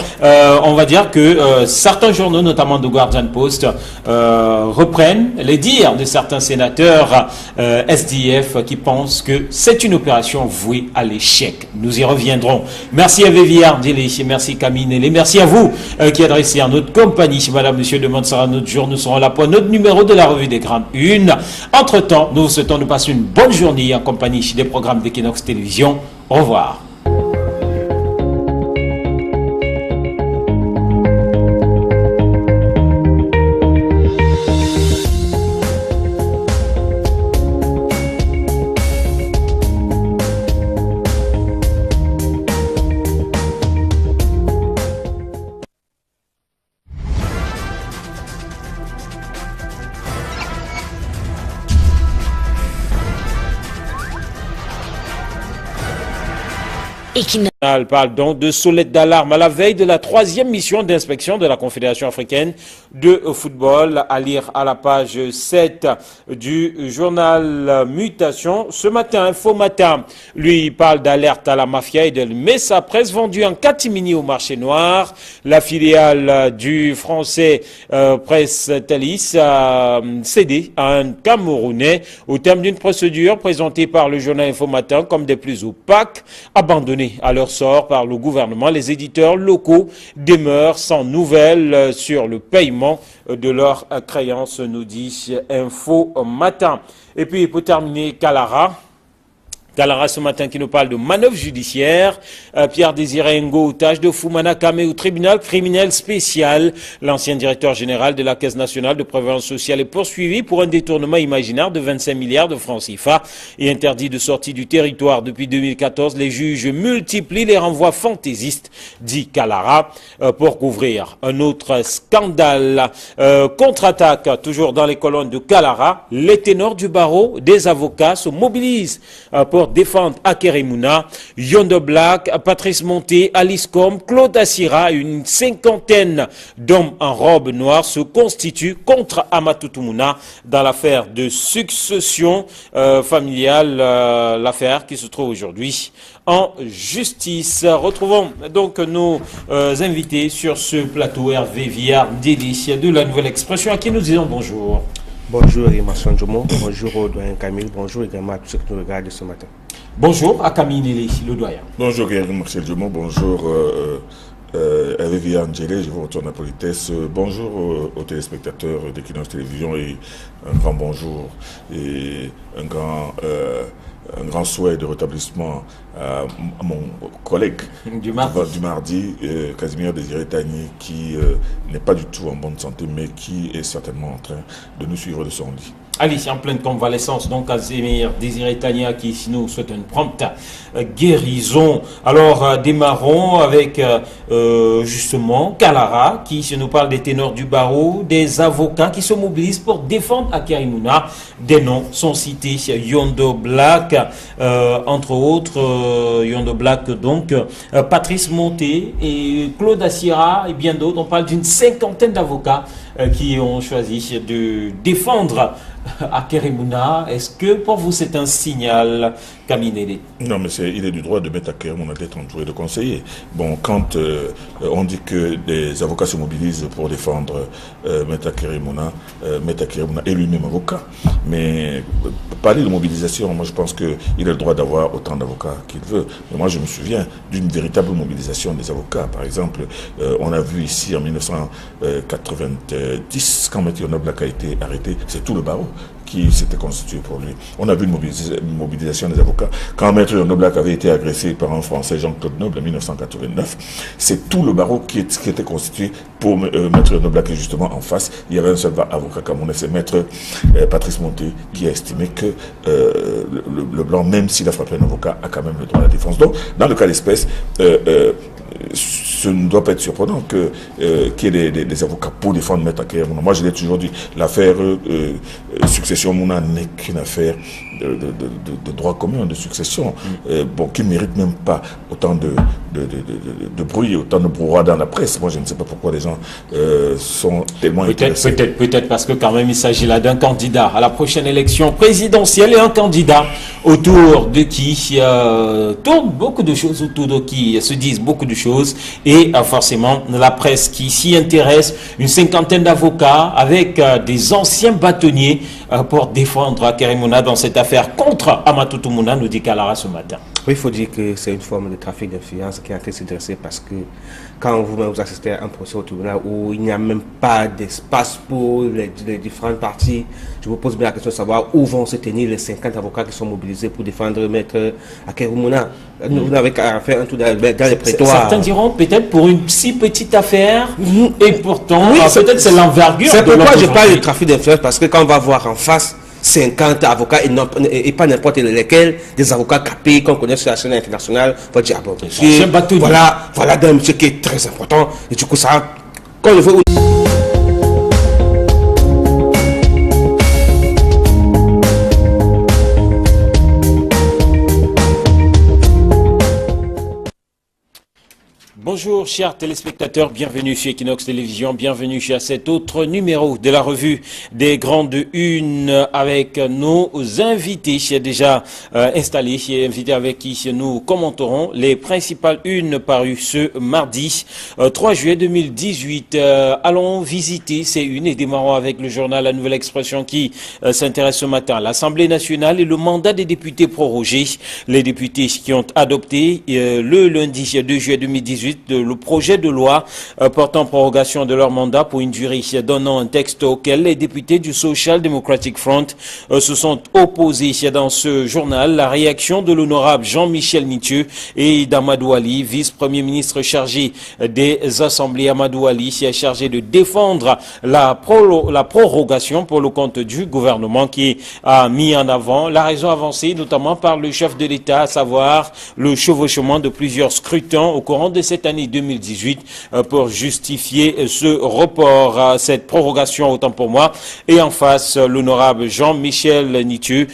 on va dire que certains journaux, notamment The Guardian Post, reprennent les dires de certains sénateurs SDF qui pensent que c'est une opération vouée à l'échec. Nous y reviendrons. Merci à Véviard Délé, merci Camille Nélé, merci à vous qui adressez à notre compagnie. Madame, monsieur, demain sera notre jour. Nous serons là pour notre numéro de la revue des grandes unes. Entre-temps, nous vous souhaitons de passer une bonne journée en compagnie des programmes d'Equinox Télévision. Au revoir. Parle donc de sonnette d'alarme à la veille de la 3e mission d'inspection de la Confédération africaine de football, à lire à la page 7 du journal Mutation. Ce matin, Info Matin, lui parle d'alerte à la mafia et de Messa Presse vendue en catimini au marché noir. La filiale du français Presse Thalys a cédé à un Camerounais au terme d'une procédure présentée par le journal Info Matin comme des plus opaques, abandonnés à leur sort par le gouvernement. Les éditeurs locaux demeurent sans nouvelles sur le paiement de leurs créances, nous dit Info Matin. Et puis pour terminer, Kalara ce matin qui nous parle de manœuvre judiciaire. Pierre Désiré Ngo, otage de Fumana Kame au tribunal criminel spécial. L'ancien directeur général de la Caisse nationale de prévoyance sociale est poursuivi pour un détournement imaginaire de 25 milliards de francs CFA et interdit de sortie du territoire depuis 2014. Les juges multiplient les renvois fantaisistes, dit Kalara, pour couvrir un autre scandale. Contre-attaque, toujours dans les colonnes de Kalara, les ténors du barreau des avocats se mobilisent pour défendre Akeremouna, Yondo Black, Patrice Monté, Alice Com, Claude Assira. Une cinquantaine d'hommes en robe noire se constituent contre Amatoutou Mouna dans l'affaire de succession familiale, l'affaire qui se trouve aujourd'hui en justice. Retrouvons donc nos invités sur ce plateau. Hervé Viard Délicia de la Nouvelle Expression, à qui nous disons bonjour. Bonjour Emerson Jomo, bonjour au doyen Camille, bonjour également à tous ceux qui nous regardent ce matin. Bonjour à Camille Nélé, le doyen. Bonjour Marcel Jomo, bonjour Hervé Viard Délé, je vous retourne à politesse. Bonjour aux téléspectateurs d'Equinox Télévision et un grand bonjour et un grand souhait de rétablissement à mon collègue du mardi, Casimir Désiré Tagny, qui n'est pas du tout en bonne santé, mais qui est certainement en train de nous suivre de son lit. Alice, en pleine convalescence, donc Casimir Désiré Tagny, qui nous souhaite une prompte guérison. Alors, démarrons avec justement Kalara, qui nous parle des ténors du barreau, des avocats qui se mobilisent pour défendre Akeremouna. Des noms sont cités, Yondo Black, entre autres, Yondo Black, donc, Patrice Monté et Claude Assira et bien d'autres. On parle d'une cinquantaine d'avocats qui ont choisi de défendre Akeremouna. Est-ce que pour vous c'est un signal, Camille Nélé? Non, mais il est du droit de mettre Akeremouna d'être entouré de conseillers. Bon, quand on dit que des avocats se mobilisent pour défendre Maître Akeremouna est lui-même avocat. Mais parler de mobilisation, moi je pense qu'il a le droit d'avoir autant d'avocats qu'il veut. Mais moi je me souviens d'une véritable mobilisation des avocats. Par exemple, on a vu ici en 1990, quand Maître Yondo Black a été arrêté, c'est tout le barreau qui s'était constitué pour lui. On a vu une mobilisation des avocats. Quand Maître Noblac avait été agressé par un Français, Jean-Claude Noble, en 1989, c'est tout le barreau qui était constitué pour Maître Noblac. Et justement, en face, il y avait un seul avocat camerounais, c'est Maître Patrice Monté, qui a estimé que le blanc, même s'il a frappé un avocat, a quand même le droit à la défense. Donc, dans le cas d'espèce, ce ne doit pas être surprenant qu'il y ait des avocats pour défendre Maître Akeya Mouna. Moi, je l'ai toujours dit, l'affaire succession Mouna n'est qu'une affaire de droit commun, de succession, qui ne mérite même pas autant de bruit, autant de brouhaha dans la presse. Moi, je ne sais pas pourquoi les gens sont tellement intéressés. Peut-être parce que quand même, il s'agit là d'un candidat à la prochaine élection présidentielle et un candidat autour de qui tourne beaucoup de choses, autour de qui se disent beaucoup de choses, et forcément la presse qui s'y intéresse, une cinquantaine d'avocats avec des anciens bâtonniers pour défendre Akeya Mouna dans cette affaire contre Amatoutou Mouna, nous dit Kalara ce matin. Oui, il faut dire que c'est une forme de trafic d'influence qui est en train de se dresser parce que quand vous assistez à un procès au tribunal où il n'y a même pas d'espace pour les différentes parties, je vous pose bien la question de savoir où vont se tenir les 50 avocats qui sont mobilisés pour défendre Maître Akeya Mouna. Vous n'avez qu'à faire un tour dans les prétoires. Certains diront peut-être pour une si petite affaire, et pourtant, oui, peut-être c'est l'envergure. C'est pourquoi je parle de trafic d'influence, parce que quand on va voir en face 50 avocats et pas n'importe lesquels, des avocats capés qu'on connaît sur la scène internationale, on va dire, ah bon, voilà d'un monsieur qui est très important, et du coup ça, quand je veux... Bonjour chers téléspectateurs, bienvenue chez Equinox Télévision, bienvenue chez cet autre numéro de la revue des grandes unes avec nos invités déjà installés, invités avec qui nous commenterons les principales unes parues ce mardi 3 juillet 2018. Allons visiter ces unes et démarrons avec le journal La Nouvelle Expression qui s'intéresse ce matin à l'Assemblée nationale et le mandat des députés prorogé. Les députés qui ont adopté le lundi 2 juillet 2018 le projet de loi portant prorogation de leur mandat pour une durée d'un an, un texte auquel les députés du Social Democratic Front se sont opposés. Dans ce journal, la réaction de l'honorable Jean-Michel Nitieux et d'Amadou Ali, vice-premier ministre chargé des assemblées. Amadou Ali est chargé de défendre la prorogation pour le compte du gouvernement qui a mis en avant la raison avancée notamment par le chef de l'État, à savoir le chevauchement de plusieurs scrutins au courant de cette année 2018 pour justifier ce report, cette prorogation autant pour moi. Et en face, l'honorable Jean-Michel Nitieux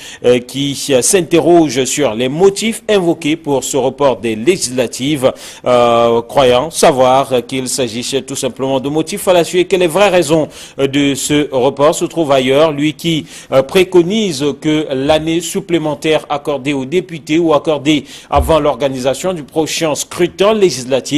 qui s'interroge sur les motifs invoqués pour ce report des législatives, croyant savoir qu'il s'agissait tout simplement de motifs fallacieux et que les vraies raisons de ce report se trouvent ailleurs. Lui qui préconise que l'année supplémentaire accordée aux députés ou accordée avant l'organisation du prochain scrutin législatif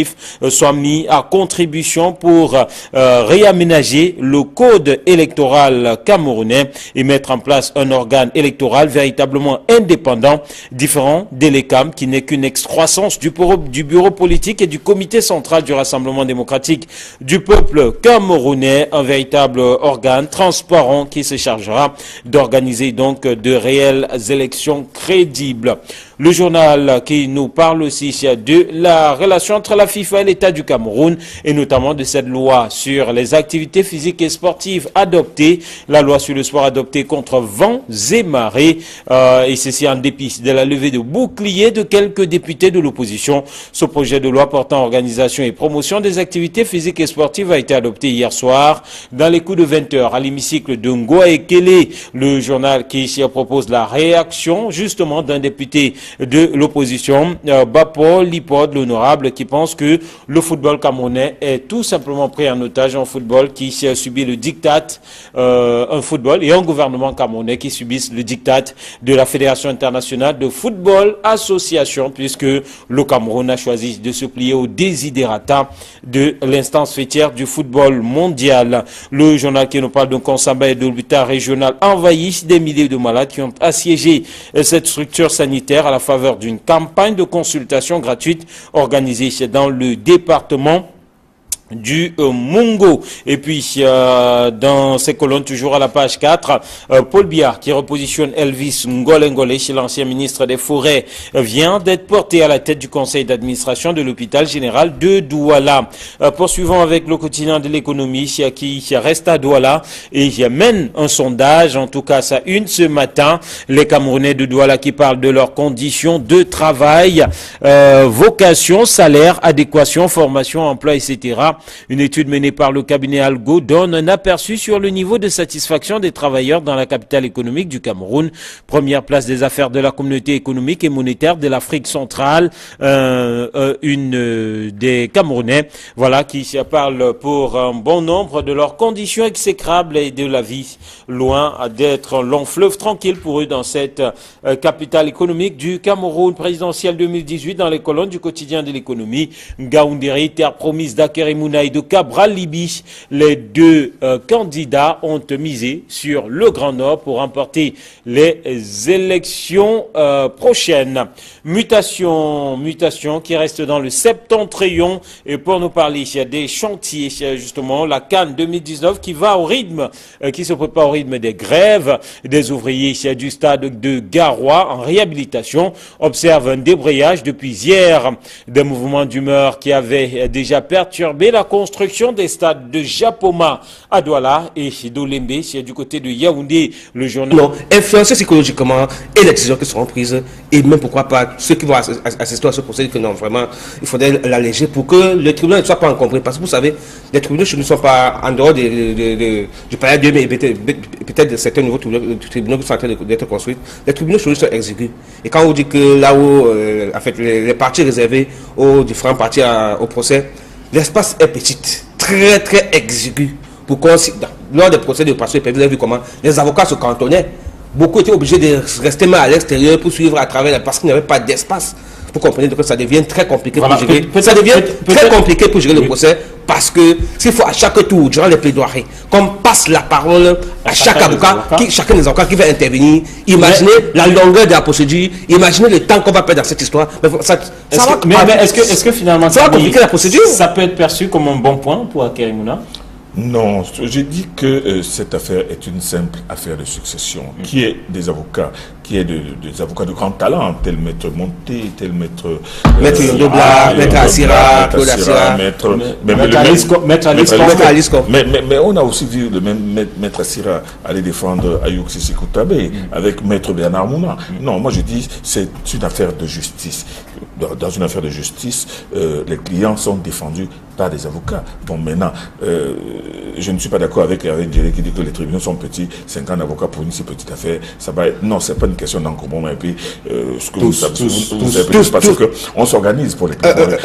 soit mis à contribution pour réaménager le code électoral camerounais et mettre en place un organe électoral véritablement indépendant, différent de l'ECAM qui n'est qu'une excroissance du bureau politique et du comité central du Rassemblement démocratique du peuple camerounais, un véritable organe transparent qui se chargera d'organiser donc de réelles élections crédibles. Le journal qui nous parle aussi de la relation entre la FIFA et l'État du Cameroun et notamment de cette loi sur les activités physiques et sportives adoptée, la loi sur le sport adoptée contre vents et marées, et ceci en dépit de la levée de boucliers de quelques députés de l'opposition. Ce projet de loi portant organisation et promotion des activités physiques et sportives a été adopté hier soir dans les coups de 20h à l'hémicycle de Ngoa Ekele. Le journal qui ici propose la réaction justement d'un député de l'opposition, Bapo Lipod, l'honorable, qui pense que le football camerounais est tout simplement pris en otage, un football qui a subi le diktat, un football et un gouvernement camerounais qui subissent le diktat de la Fédération internationale de football association, puisque le Cameroun a choisi de se plier au désidérata de l'instance fêtière du football mondial. Le journal qui nous parle d'un Consamba et de l'hôpital régional envahi, des milliers de malades qui ont assiégé cette structure sanitaire à la faveur d'une campagne de consultation gratuite organisée dans le département du Mungo. Et puis, dans ces colonnes, toujours à la page 4, Paul Biya, qui repositionne Elvis Ngolengole chez l'ancien ministre des Forêts, vient d'être porté à la tête du conseil d'administration de l'hôpital général de Douala. Poursuivons avec le quotidien de l'économie, qui reste à Douala et mène un sondage, en tout cas sa une ce matin. Les Camerounais de Douala qui parlent de leurs conditions de travail, vocation, salaire, adéquation, formation, emploi, etc. Une étude menée par le cabinet Algo donne un aperçu sur le niveau de satisfaction des travailleurs dans la capitale économique du Cameroun. Première place des affaires de la communauté économique et monétaire de l'Afrique centrale. Une des Camerounais, voilà, qui parle pour un bon nombre de leurs conditions exécrables et de la vie loin d'être un long fleuve tranquille pour eux dans cette capitale économique du Cameroun. Présidentielle 2018 dans les colonnes du quotidien de l'économie. Ngaoundéry, terre promise d'Akerimou et de Cabral Libi, les deux candidats ont misé sur le Grand Nord pour remporter les élections prochaines. Mutation qui reste dans le septentrion, et pour nous parler des chantiers, justement, la Cannes 2019 qui va au rythme, qui se prépare au rythme des grèves des ouvriers du stade de Garoua en réhabilitation, observe un débrayage depuis hier, des mouvements d'humeur qui avaient déjà perturbé la construction des stades de Japoma à Douala et d'Olembe, c'est du côté de Yaoundé, le journal. Non, influencer psychologiquement et les décisions qui seront prises, et même pourquoi pas ceux qui vont assister à ce procès, que non, vraiment, il faudrait l'alléger pour que le tribunal ne soit pas encombré. Parce que vous savez, les tribunaux ne sont pas en dehors du palais 2, mais peut-être de certains nouveaux tribunaux qui sont en train d'être construits. Les tribunaux sont exigus. Et quand on dit que là où, en fait, les parties réservées aux différents parties au procès, l'espace est petit, très très exigu. Lors des procès de passé, vous avez vu comment les avocats se cantonnaient. Beaucoup étaient obligés de rester mal à l'extérieur pour suivre à travers, parce qu'il n'y avait pas d'espace. Vous comprenez que ça devient très compliqué pour gérer. Ça devient très compliqué pour gérer le procès, parce que s'il faut à chaque tour, durant les plaidoiries, qu'on passe la parole à chaque avocat, chacun des avocats qui va intervenir, imaginez la longueur de la procédure, imaginez le temps qu'on va perdre dans cette histoire. Est-ce que finalement ça va compliquer la procédure? Ça peut être perçu comme un bon point pour Akerimou? Non, j'ai dit que cette affaire est une simple affaire de succession, qui est des avocats, qui est des avocats de grand talent, tel maître Monté, tel maître Yondobla, maître Assira, maître Alisco. Mais on a aussi vu le même maître Assira aller défendre Ayouk Sissi Koutabe avec maître Bernard Mouna. Non, moi je dis c'est une affaire de justice. Dans une affaire de justice, les clients sont défendus par des avocats. Bon, maintenant, je ne suis pas d'accord avec Jerry qui dit que les tribunaux sont petits, 50 avocats pour une si petite affaire, ça va être... Non, c'est pas une question d'encombrement. Et puis, ce que vous savez parce qu'on s'organise pour les tribunaux.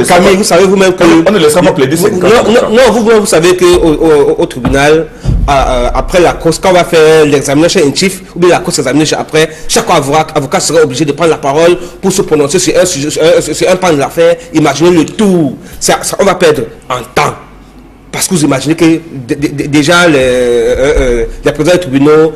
Camille, vous savez vous-même que... On ne laissera pas plaider 50 avocats. Non, vous savez qu'au tribunal, après la cause, quand on va faire l'examination in chief, ou bien la cause examination après, chaque avocat sera obligé de prendre la parole pour se prononcer sur un pan de l'affaire. Imaginez le tout. On va perdre en temps. Parce que vous imaginez que déjà les présidents des tribunaux,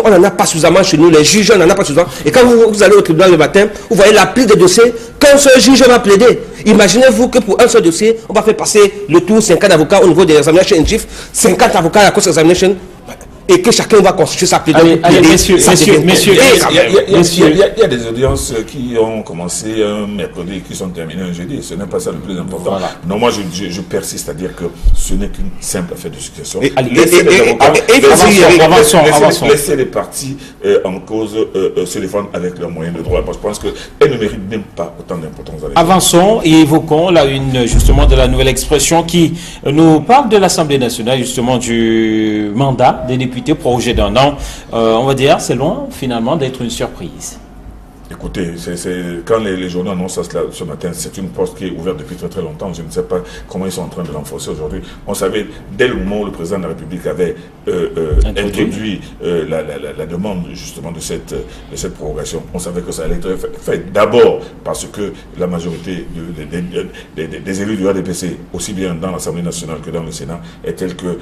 on n'en a pas suffisamment chez nous, les juges, on n'en a pas suffisamment. Et quand vous allez au tribunal le matin, vous voyez la pile de dossiers qu'un seul juge va plaider. Imaginez-vous que pour un seul dossier, on va faire passer le tour 50 avocats au niveau des examinations in chief, 50 avocats à la course examination, et que chacun va constituer sa plaidoirie. Messieurs, il y a des audiences qui ont commencé un mercredi et qui sont terminées un jeudi. Ce n'est pas ça le plus important. Voilà. Non, moi je persiste à dire que ce n'est qu'une simple affaire de succession. Laissez les parties en cause se défendre avec leurs moyens de droit. Moi, je pense qu'elles ne méritent même pas autant d'importance. Avançons et évoquons la une justement de la nouvelle expression qui nous parle de l'Assemblée nationale, justement du mandat des députés. Projet d'un an, on va dire, c'est loin finalement d'être une surprise. Écoutez, quand les journaux annoncent cela ce matin, c'est une poste qui est ouverte depuis très très longtemps. Je ne sais pas comment ils sont en train de l'enforcer aujourd'hui. On savait, dès le moment où le président de la République avait introduit la demande justement de cette prorogation, on savait que ça allait être fait d'abord parce que la majorité des élus du RDPC, aussi bien dans l'Assemblée nationale que dans le Sénat, est telle que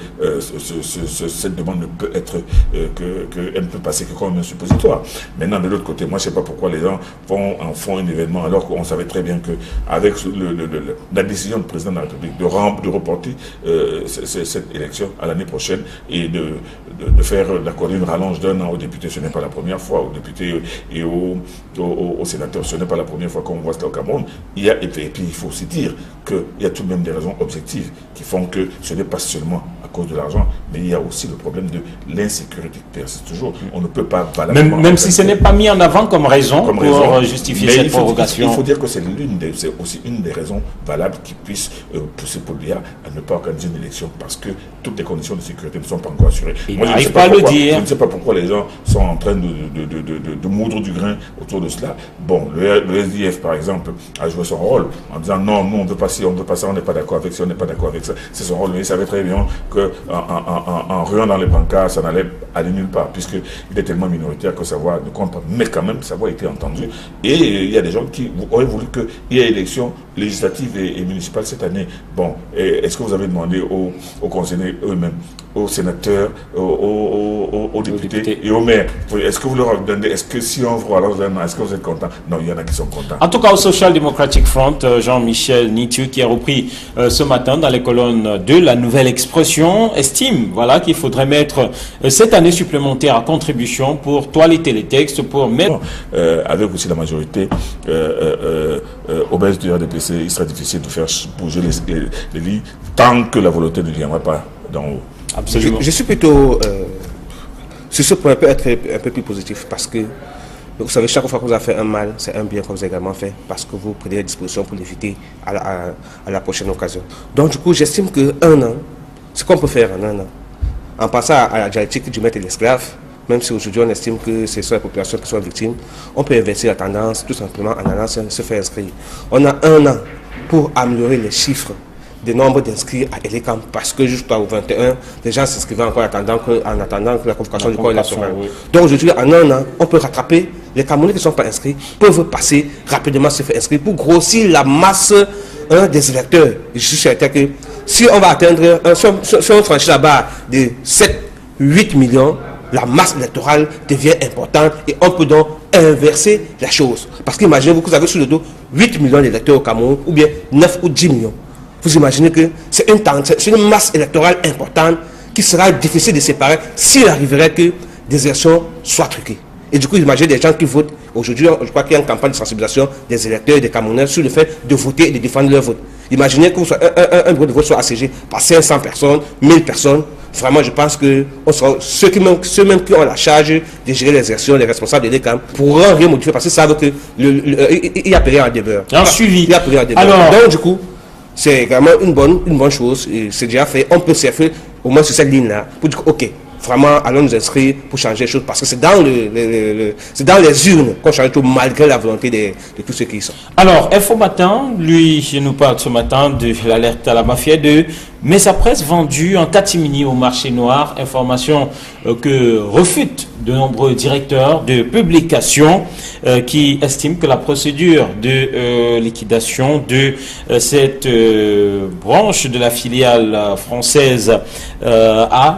cette demande ne peut être, qu'elle ne peut passer que comme un suppositoire. Maintenant, de l'autre côté, moi je ne sais pas pourquoi les gens en font un événement, alors qu'on savait très bien qu'avec la décision du président de la République de reporter cette élection à l'année prochaine et d'accorder une rallonge d'un an aux députés, ce n'est pas la première fois, aux députés et aux sénateurs, ce n'est pas la première fois qu'on voit cela au Cameroun. Et puis il faut aussi dire qu'il y a tout de même des raisons objectives qui font que ce n'est pas seulement à cause de l'argent, mais il y a aussi le problème de l'insécurité qui persiste toujours. On ne peut pas valablement... Même si ce n'est pas mis en avant comme raison pour justifier cette prorogation. Il faut dire que c'est aussi une des raisons valables qui puisse pousser Paul-Biya à ne pas organiser une élection, parce que toutes les conditions de sécurité ne sont pas encore assurées. Moi, je ne sais pas pourquoi les gens sont en train de moudre du grain autour de cela. Bon, le SDF, par exemple, a joué son rôle en disant non, nous on ne veut pas ci, on ne veut pas ça, on n'est pas d'accord avec ça, on n'est pas d'accord avec ça. C'est son rôle, mais il savait très bien qu'en ruant dans les brancards, ça n'allait aller nulle part, puisqu'il est tellement minoritaire que sa voix ne compte pas. Mais quand même, sa voix a été entendue. Et il y a des gens qui auraient voulu qu'il y ait élection législative et municipale cette année. Bon, est-ce que vous avez demandé aux conseillers eux-mêmes, aux sénateurs, aux députés et aux maires, est-ce que vous leur avez demandé, est-ce que si on vous relance vraiment, est-ce que vous êtes contents? Non, il y en a qui sont contents. En tout cas, au Social Democratic Front, Jean-Michel Nitiu, qui a repris ce matin dans les colonnes de La Nouvelle Expression, estime qu'il faudrait mettre cette année supplémentaire à contribution pour toiletter les textes, pour mettre... avec aussi la majorité obèse du RDPC, il sera difficile de faire bouger les lits tant que la volonté ne viendra pas d'en haut. Absolument. Je suis plutôt... sur ce point, peut être un peu plus positif, parce que vous savez, chaque fois que vous avez fait un mal, c'est un bien que vous avez également fait, parce que vous prenez des dispositions pour l'éviter à la prochaine occasion. Donc du coup, j'estime qu'un an, ce qu'on peut faire en un an, en passant à la dialectique du maître et de l'esclave, même si aujourd'hui on estime que ce sont les populations qui sont victimes, on peut inverser la tendance tout simplement en allant se faire inscrire. On a un an pour améliorer les chiffres des nombres d'inscrits à Elecam, parce que jusqu'au 21, les gens s'inscrivaient encore en attendant que la convocation du corps électoral. Oui. Donc aujourd'hui, en un an, on peut rattraper. Les Camerounais qui ne sont pas inscrits peuvent passer rapidement, se faire inscrire pour grossir la masse des électeurs. Et je suis certain que si on va atteindre, si on franchit la barre de 7-8 millions, la masse électorale devient importante et on peut donc inverser la chose. Parce qu'imaginez-vous que vous avez sur le dos 8 millions d'électeurs au Cameroun, ou bien 9 ou 10 millions. Vous imaginez que c'est une masse électorale importante qui sera difficile de séparer s'il arriverait que des élections soient truquées. Et du coup, imaginez des gens qui votent. Aujourd'hui, je crois qu'il y a une campagne de sensibilisation des électeurs et des Camerounais sur le fait de voter et de défendre leur vote. Imaginez que un bureau de vote soit assiégé par 500 personnes, 1000 personnes. Vraiment, je pense que ceux même qui ont la charge de gérer les élections, les responsables de l'ECAM, pourront rien modifier parce qu'ils savent qu'il y a péril en demeure. Un suivi. Il y a péril en demeure. Donc, du coup, c'est vraiment une bonne chose. C'est déjà fait. On peut surfer au moins sur cette ligne-là pour dire ok, vraiment, allons nous inscrire pour changer les choses, parce que c'est dans les urnes qu'on change tout, malgré la volonté de tous ceux qui y sont. Alors, Info Matin, lui, nous parle ce matin de l'alerte à la mafia de Mesa Presse vendue en catimini au marché noir. Information que refute de nombreux directeurs de publication qui estiment que la procédure de liquidation de cette branche de la filiale française a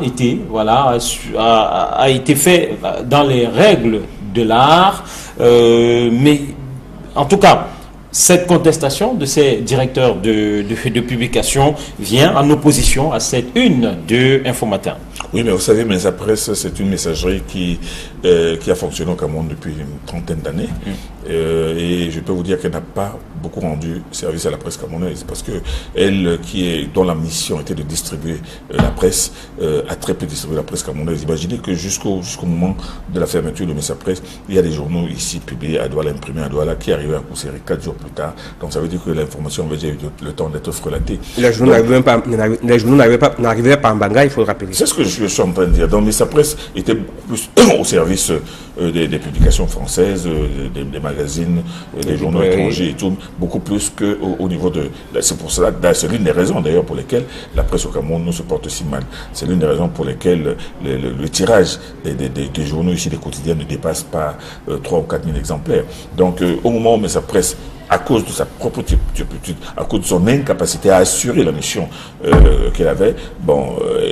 été fait dans les règles de l'art, mais en tout cas, cette contestation de ces directeurs de publication vient en opposition à cette une de Info Matin. Oui, mais vous savez, Mesa Presse, c'est une messagerie qui a fonctionné au Cameroun depuis une trentaine d'années. Et je peux vous dire qu'elle n'a pas beaucoup rendu service à la presse camerounaise, parce que elle, dont la mission était de distribuer la presse, a très peu distribué la presse camerounaise. Imaginez que jusqu'au moment de la fermeture de Mesa Presse, il y a des journaux ici publiés à Douala, imprimés à Douala, qui arrivaient à Kousséry 4 jours plus tard. Donc ça veut dire que l'information avait déjà eu le temps d'être frelatée. Les journaux n'arrivaient pas en Banga, il faut le rappeler. C'est ce que je suis en train de dire. Donc Mesa Presse était plus au service des publications françaises, des magazines, des journaux étrangers et tout, beaucoup plus qu'au niveau de... C'est pour cela, c'est l'une des raisons d'ailleurs pour lesquelles la presse au Cameroun nous se porte si mal. C'est l'une des raisons pour lesquelles le tirage des journaux ici, des quotidiens, ne dépasse pas 3 ou 4 000 exemplaires. Donc au moment où Mesa Presse à cause de sa propre turpitude, à cause de son incapacité à assurer la mission qu'elle avait,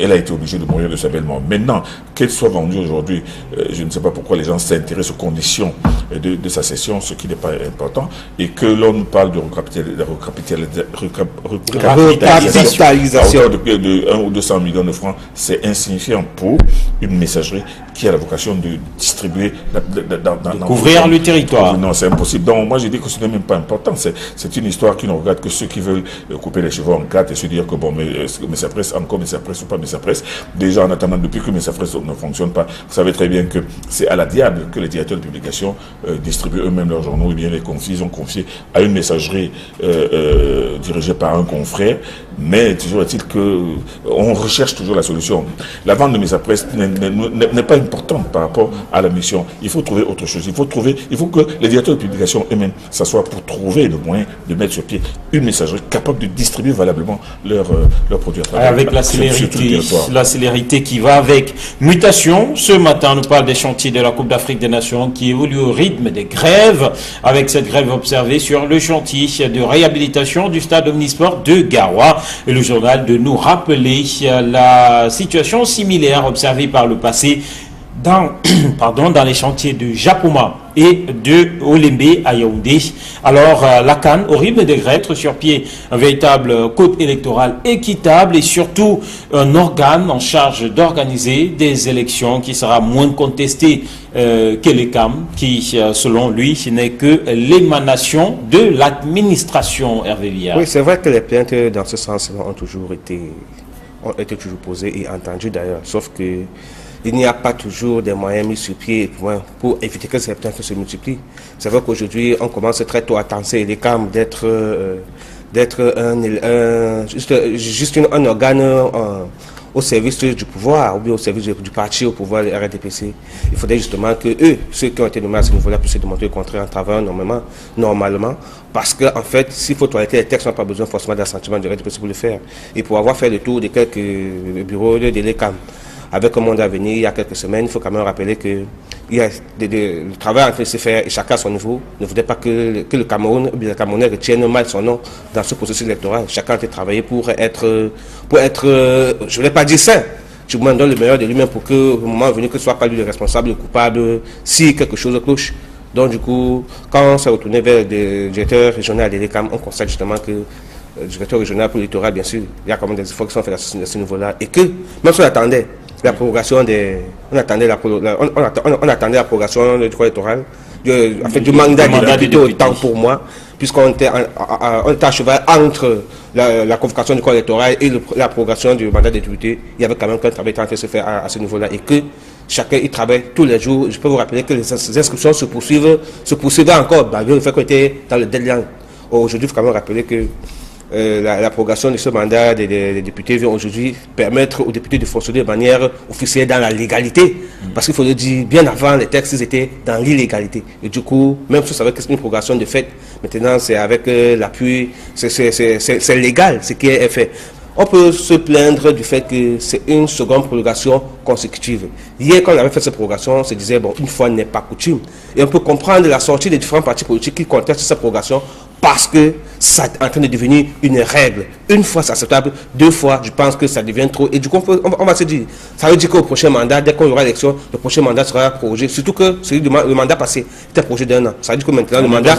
elle a été obligée de mourir de sa belle mort. Maintenant, qu'elle soit vendue aujourd'hui, je ne sais pas pourquoi les gens s'intéressent aux conditions de sa cession, ce qui n'est pas important, et que l'on nous parle de recapitalisation à hauteur de 1 ou 200 millions de francs, c'est insignifiant pour une messagerie qui a la vocation de distribuer couvrir le territoire. Non, c'est impossible. Donc moi je dis que ce n'est même pas important. C'est une histoire qui ne regarde que ceux qui veulent couper les cheveux en quatre et se dire que Messapresse, encore Messapresse ou pas Messapresse. Déjà en attendant, depuis que Messapresse ne fonctionne pas, vous savez très bien que c'est à la diable que les directeurs de publication distribuent eux-mêmes leurs journaux, et bien ils ont confié à une messagerie dirigée par un confrère. Mais toujours est-il qu'on recherche toujours la solution. La vente de Messapresse n'est pas importante par rapport à la mission. Il faut trouver autre chose. Il faut que les directeurs de publication eux-mêmes s'assoient pour trouver le moyen de mettre sur pied une messagerie capable de distribuer valablement leurs produits à travers avec la célérité qui va avec. Mutation, ce matin, on nous parle des chantiers de la Coupe d'Afrique des Nations qui évoluent au rythme des grèves, avec cette grève observée sur le chantier de réhabilitation du stade Omnisport de Garoua. Et le journal de nous rappeler la situation similaire observée par le passé dans les chantiers de Japoma et de Olembe à Yaoundé. Alors, la CAN, au rythme des grèves, sur pied un véritable code électoral équitable et surtout un organe en charge d'organiser des élections qui sera moins contesté que les CAM, qui, selon lui, n'est que l'émanation de l'administration, Hervé Villard. Oui, c'est vrai que les plaintes dans ce sens ont toujours été posées et entendues d'ailleurs, sauf que il n'y a pas toujours des moyens mis sur pied pour éviter que ces plaintes se multiplient. C'est vrai qu'aujourd'hui, on commence très tôt à penser les CAM d'être juste un organe au service du pouvoir, ou bien au service du parti au pouvoir, le RDPC. Il faudrait justement que ceux qui ont été nommés à ce niveau-là, puissent démontrer le contraire en travaillant normalement. Parce qu'en fait, s'il faut toiletter les textes, on n'a pas besoin forcément d'assentiment du RDPC pour le faire. Et pour avoir fait le tour de quelques bureaux de l'ECAM, avec un monde à venir, il y a quelques semaines, il faut quand même rappeler que le travail en train de se faire, et chacun à son niveau, ne voudrait pas que le Cameroun, ou bien le Camerounais retienne mal son nom dans ce processus électoral. Chacun a travaillé pour être, je ne voulais pas dire sain, je me donne le meilleur de lui-même pour que, au moment venu, que ce soit pas lui le responsable, le coupable, si quelque chose cloche. Donc du coup, quand on s'est retourné vers le directeur régional de l'ECAM, on constate justement que le directeur régional pour le littoral, bien sûr, il y a quand même des efforts qui sont faits à ce niveau-là, et que, même si on attendait la prorogation on attendait la prorogation du corps électoral, du mandat de député, autant pour moi, puisqu'on était à cheval entre la convocation du corps électoral et la prorogation du mandat de député. Il y avait quand même qu'un travail en train de se faire à ce niveau-là, et que chacun y travaille tous les jours. Je peux vous rappeler que les inscriptions se poursuivaient encore, malgré le fait qu'on était dans le deadline. Aujourd'hui, il faut quand même rappeler que la prorogation de ce mandat des députés vient aujourd'hui permettre aux députés de fonctionner de manière officielle dans la légalité. Parce qu'il faut le dire, bien avant, les textes étaient dans l'illégalité. Et du coup, même si ça avait une prorogation de fait, maintenant c'est avec l'appui, c'est légal ce qui est fait. On peut se plaindre du fait que c'est une seconde prolongation consécutive. Hier, quand on avait fait cette prolongation, on se disait, bon, une fois n'est pas coutume. Et on peut comprendre la sortie des différents partis politiques qui contestent cette prolongation parce que ça est en train de devenir une règle. Une fois, c'est acceptable. Deux fois, je pense que ça devient trop. Et du coup, on va se dire, ça veut dire qu'au prochain mandat, dès qu'on aura l'élection, le prochain mandat sera prorogé. Surtout que le mandat passé était prorogé d'1 an. Ça veut dire que maintenant, le mandat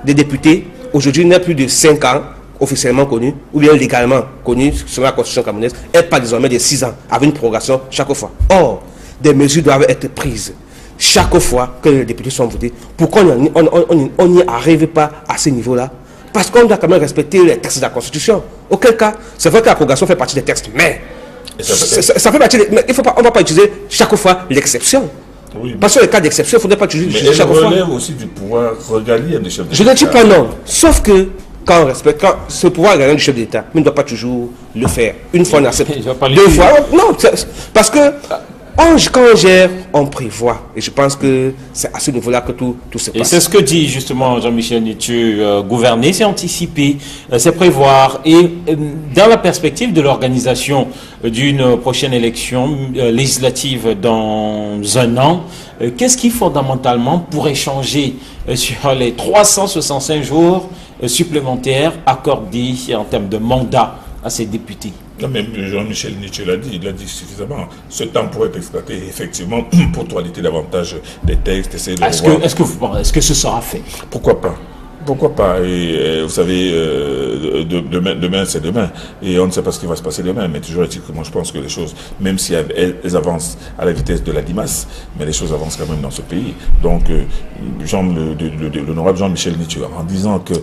des députés, aujourd'hui, n'est plus de 5 ans, officiellement connu, ou bien légalement connu, selon la constitution camerounaise, est pas désormais de 6 ans, avec une prorogation chaque fois. Or, des mesures doivent être prises chaque fois que les députés sont votés. Pourquoi on n'y arrive pas à ce niveau-là? Parce qu'on doit quand même respecter les textes de la Constitution. Auquel cas, c'est vrai que la prorogation fait partie des textes, mais ça fait partie mais on ne va pas utiliser chaque fois l'exception. Oui, parce que les cas d'exception, il ne faudrait pas utiliser chaque fois. Mais relève aussi du pouvoir régalien du chef d'État. Je ne dis pas non, sauf que quand on respecte, quand ce pouvoir régalien du chef d'État, mais il ne doit pas toujours le faire. Une fois on accepte, deux fois, non, parce que quand on gère, on prévoit. Et je pense que c'est à ce niveau-là que tout se passe. Et c'est ce que dit justement Jean-Michel Nithieu, gouverner, c'est anticiper, c'est prévoir. Et dans la perspective de l'organisation d'une prochaine élection législative dans un an, qu'est-ce qui fondamentalement pourrait changer sur les 365 jours supplémentaires accordés en termes de mandat à ces députés? Non, mais Jean-Michel Nithieu l'a dit, il l'a dit suffisamment. Ce temps pourrait être exploité effectivement pour toiletter davantage des textes, essayer de Est-ce que ce sera fait? Pourquoi pas? Pourquoi pas? Et vous savez, demain c'est demain. Et on ne sait pas ce qui va se passer demain. Mais toujours est-il que moi je pense que les choses, même si elles avancent à la vitesse de la limace, mais les choses avancent quand même dans ce pays. Donc, l'honorable Jean-Michel Nithieu, en disant que...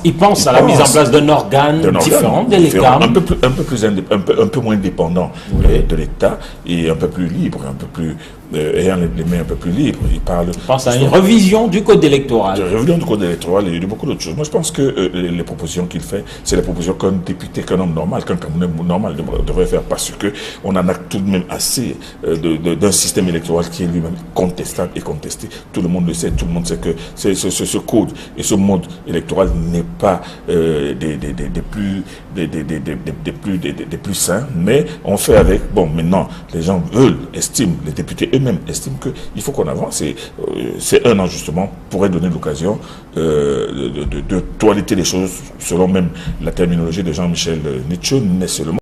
Il pense à la mise en place d'un organe différent de l'État. Un peu moins dépendant de l'État et un peu plus libre, un peu plus... ayant les mains un peu plus libres. Il pense à une révision du code électoral. Une révision du code électoral et de beaucoup d'autres choses. Moi, je pense que les propositions qu'il fait, c'est les propositions qu'un député, qu'un homme normal, qu'un Camerounais normal devrait faire, parce qu'on en a tout de même assez d'un système électoral qui est lui-même contestable et contesté. Tout le monde le sait, tout le monde sait que ce code et ce mode électoral n'est pas des plus sains, mais on fait avec. Bon, maintenant, les gens estiment, les députés eux-mêmes estiment qu'il faut qu'on avance. C'est un an justement pourrait donner l'occasion de toiletter les choses selon même la terminologie de Jean-Michel Nithieu, mais seulement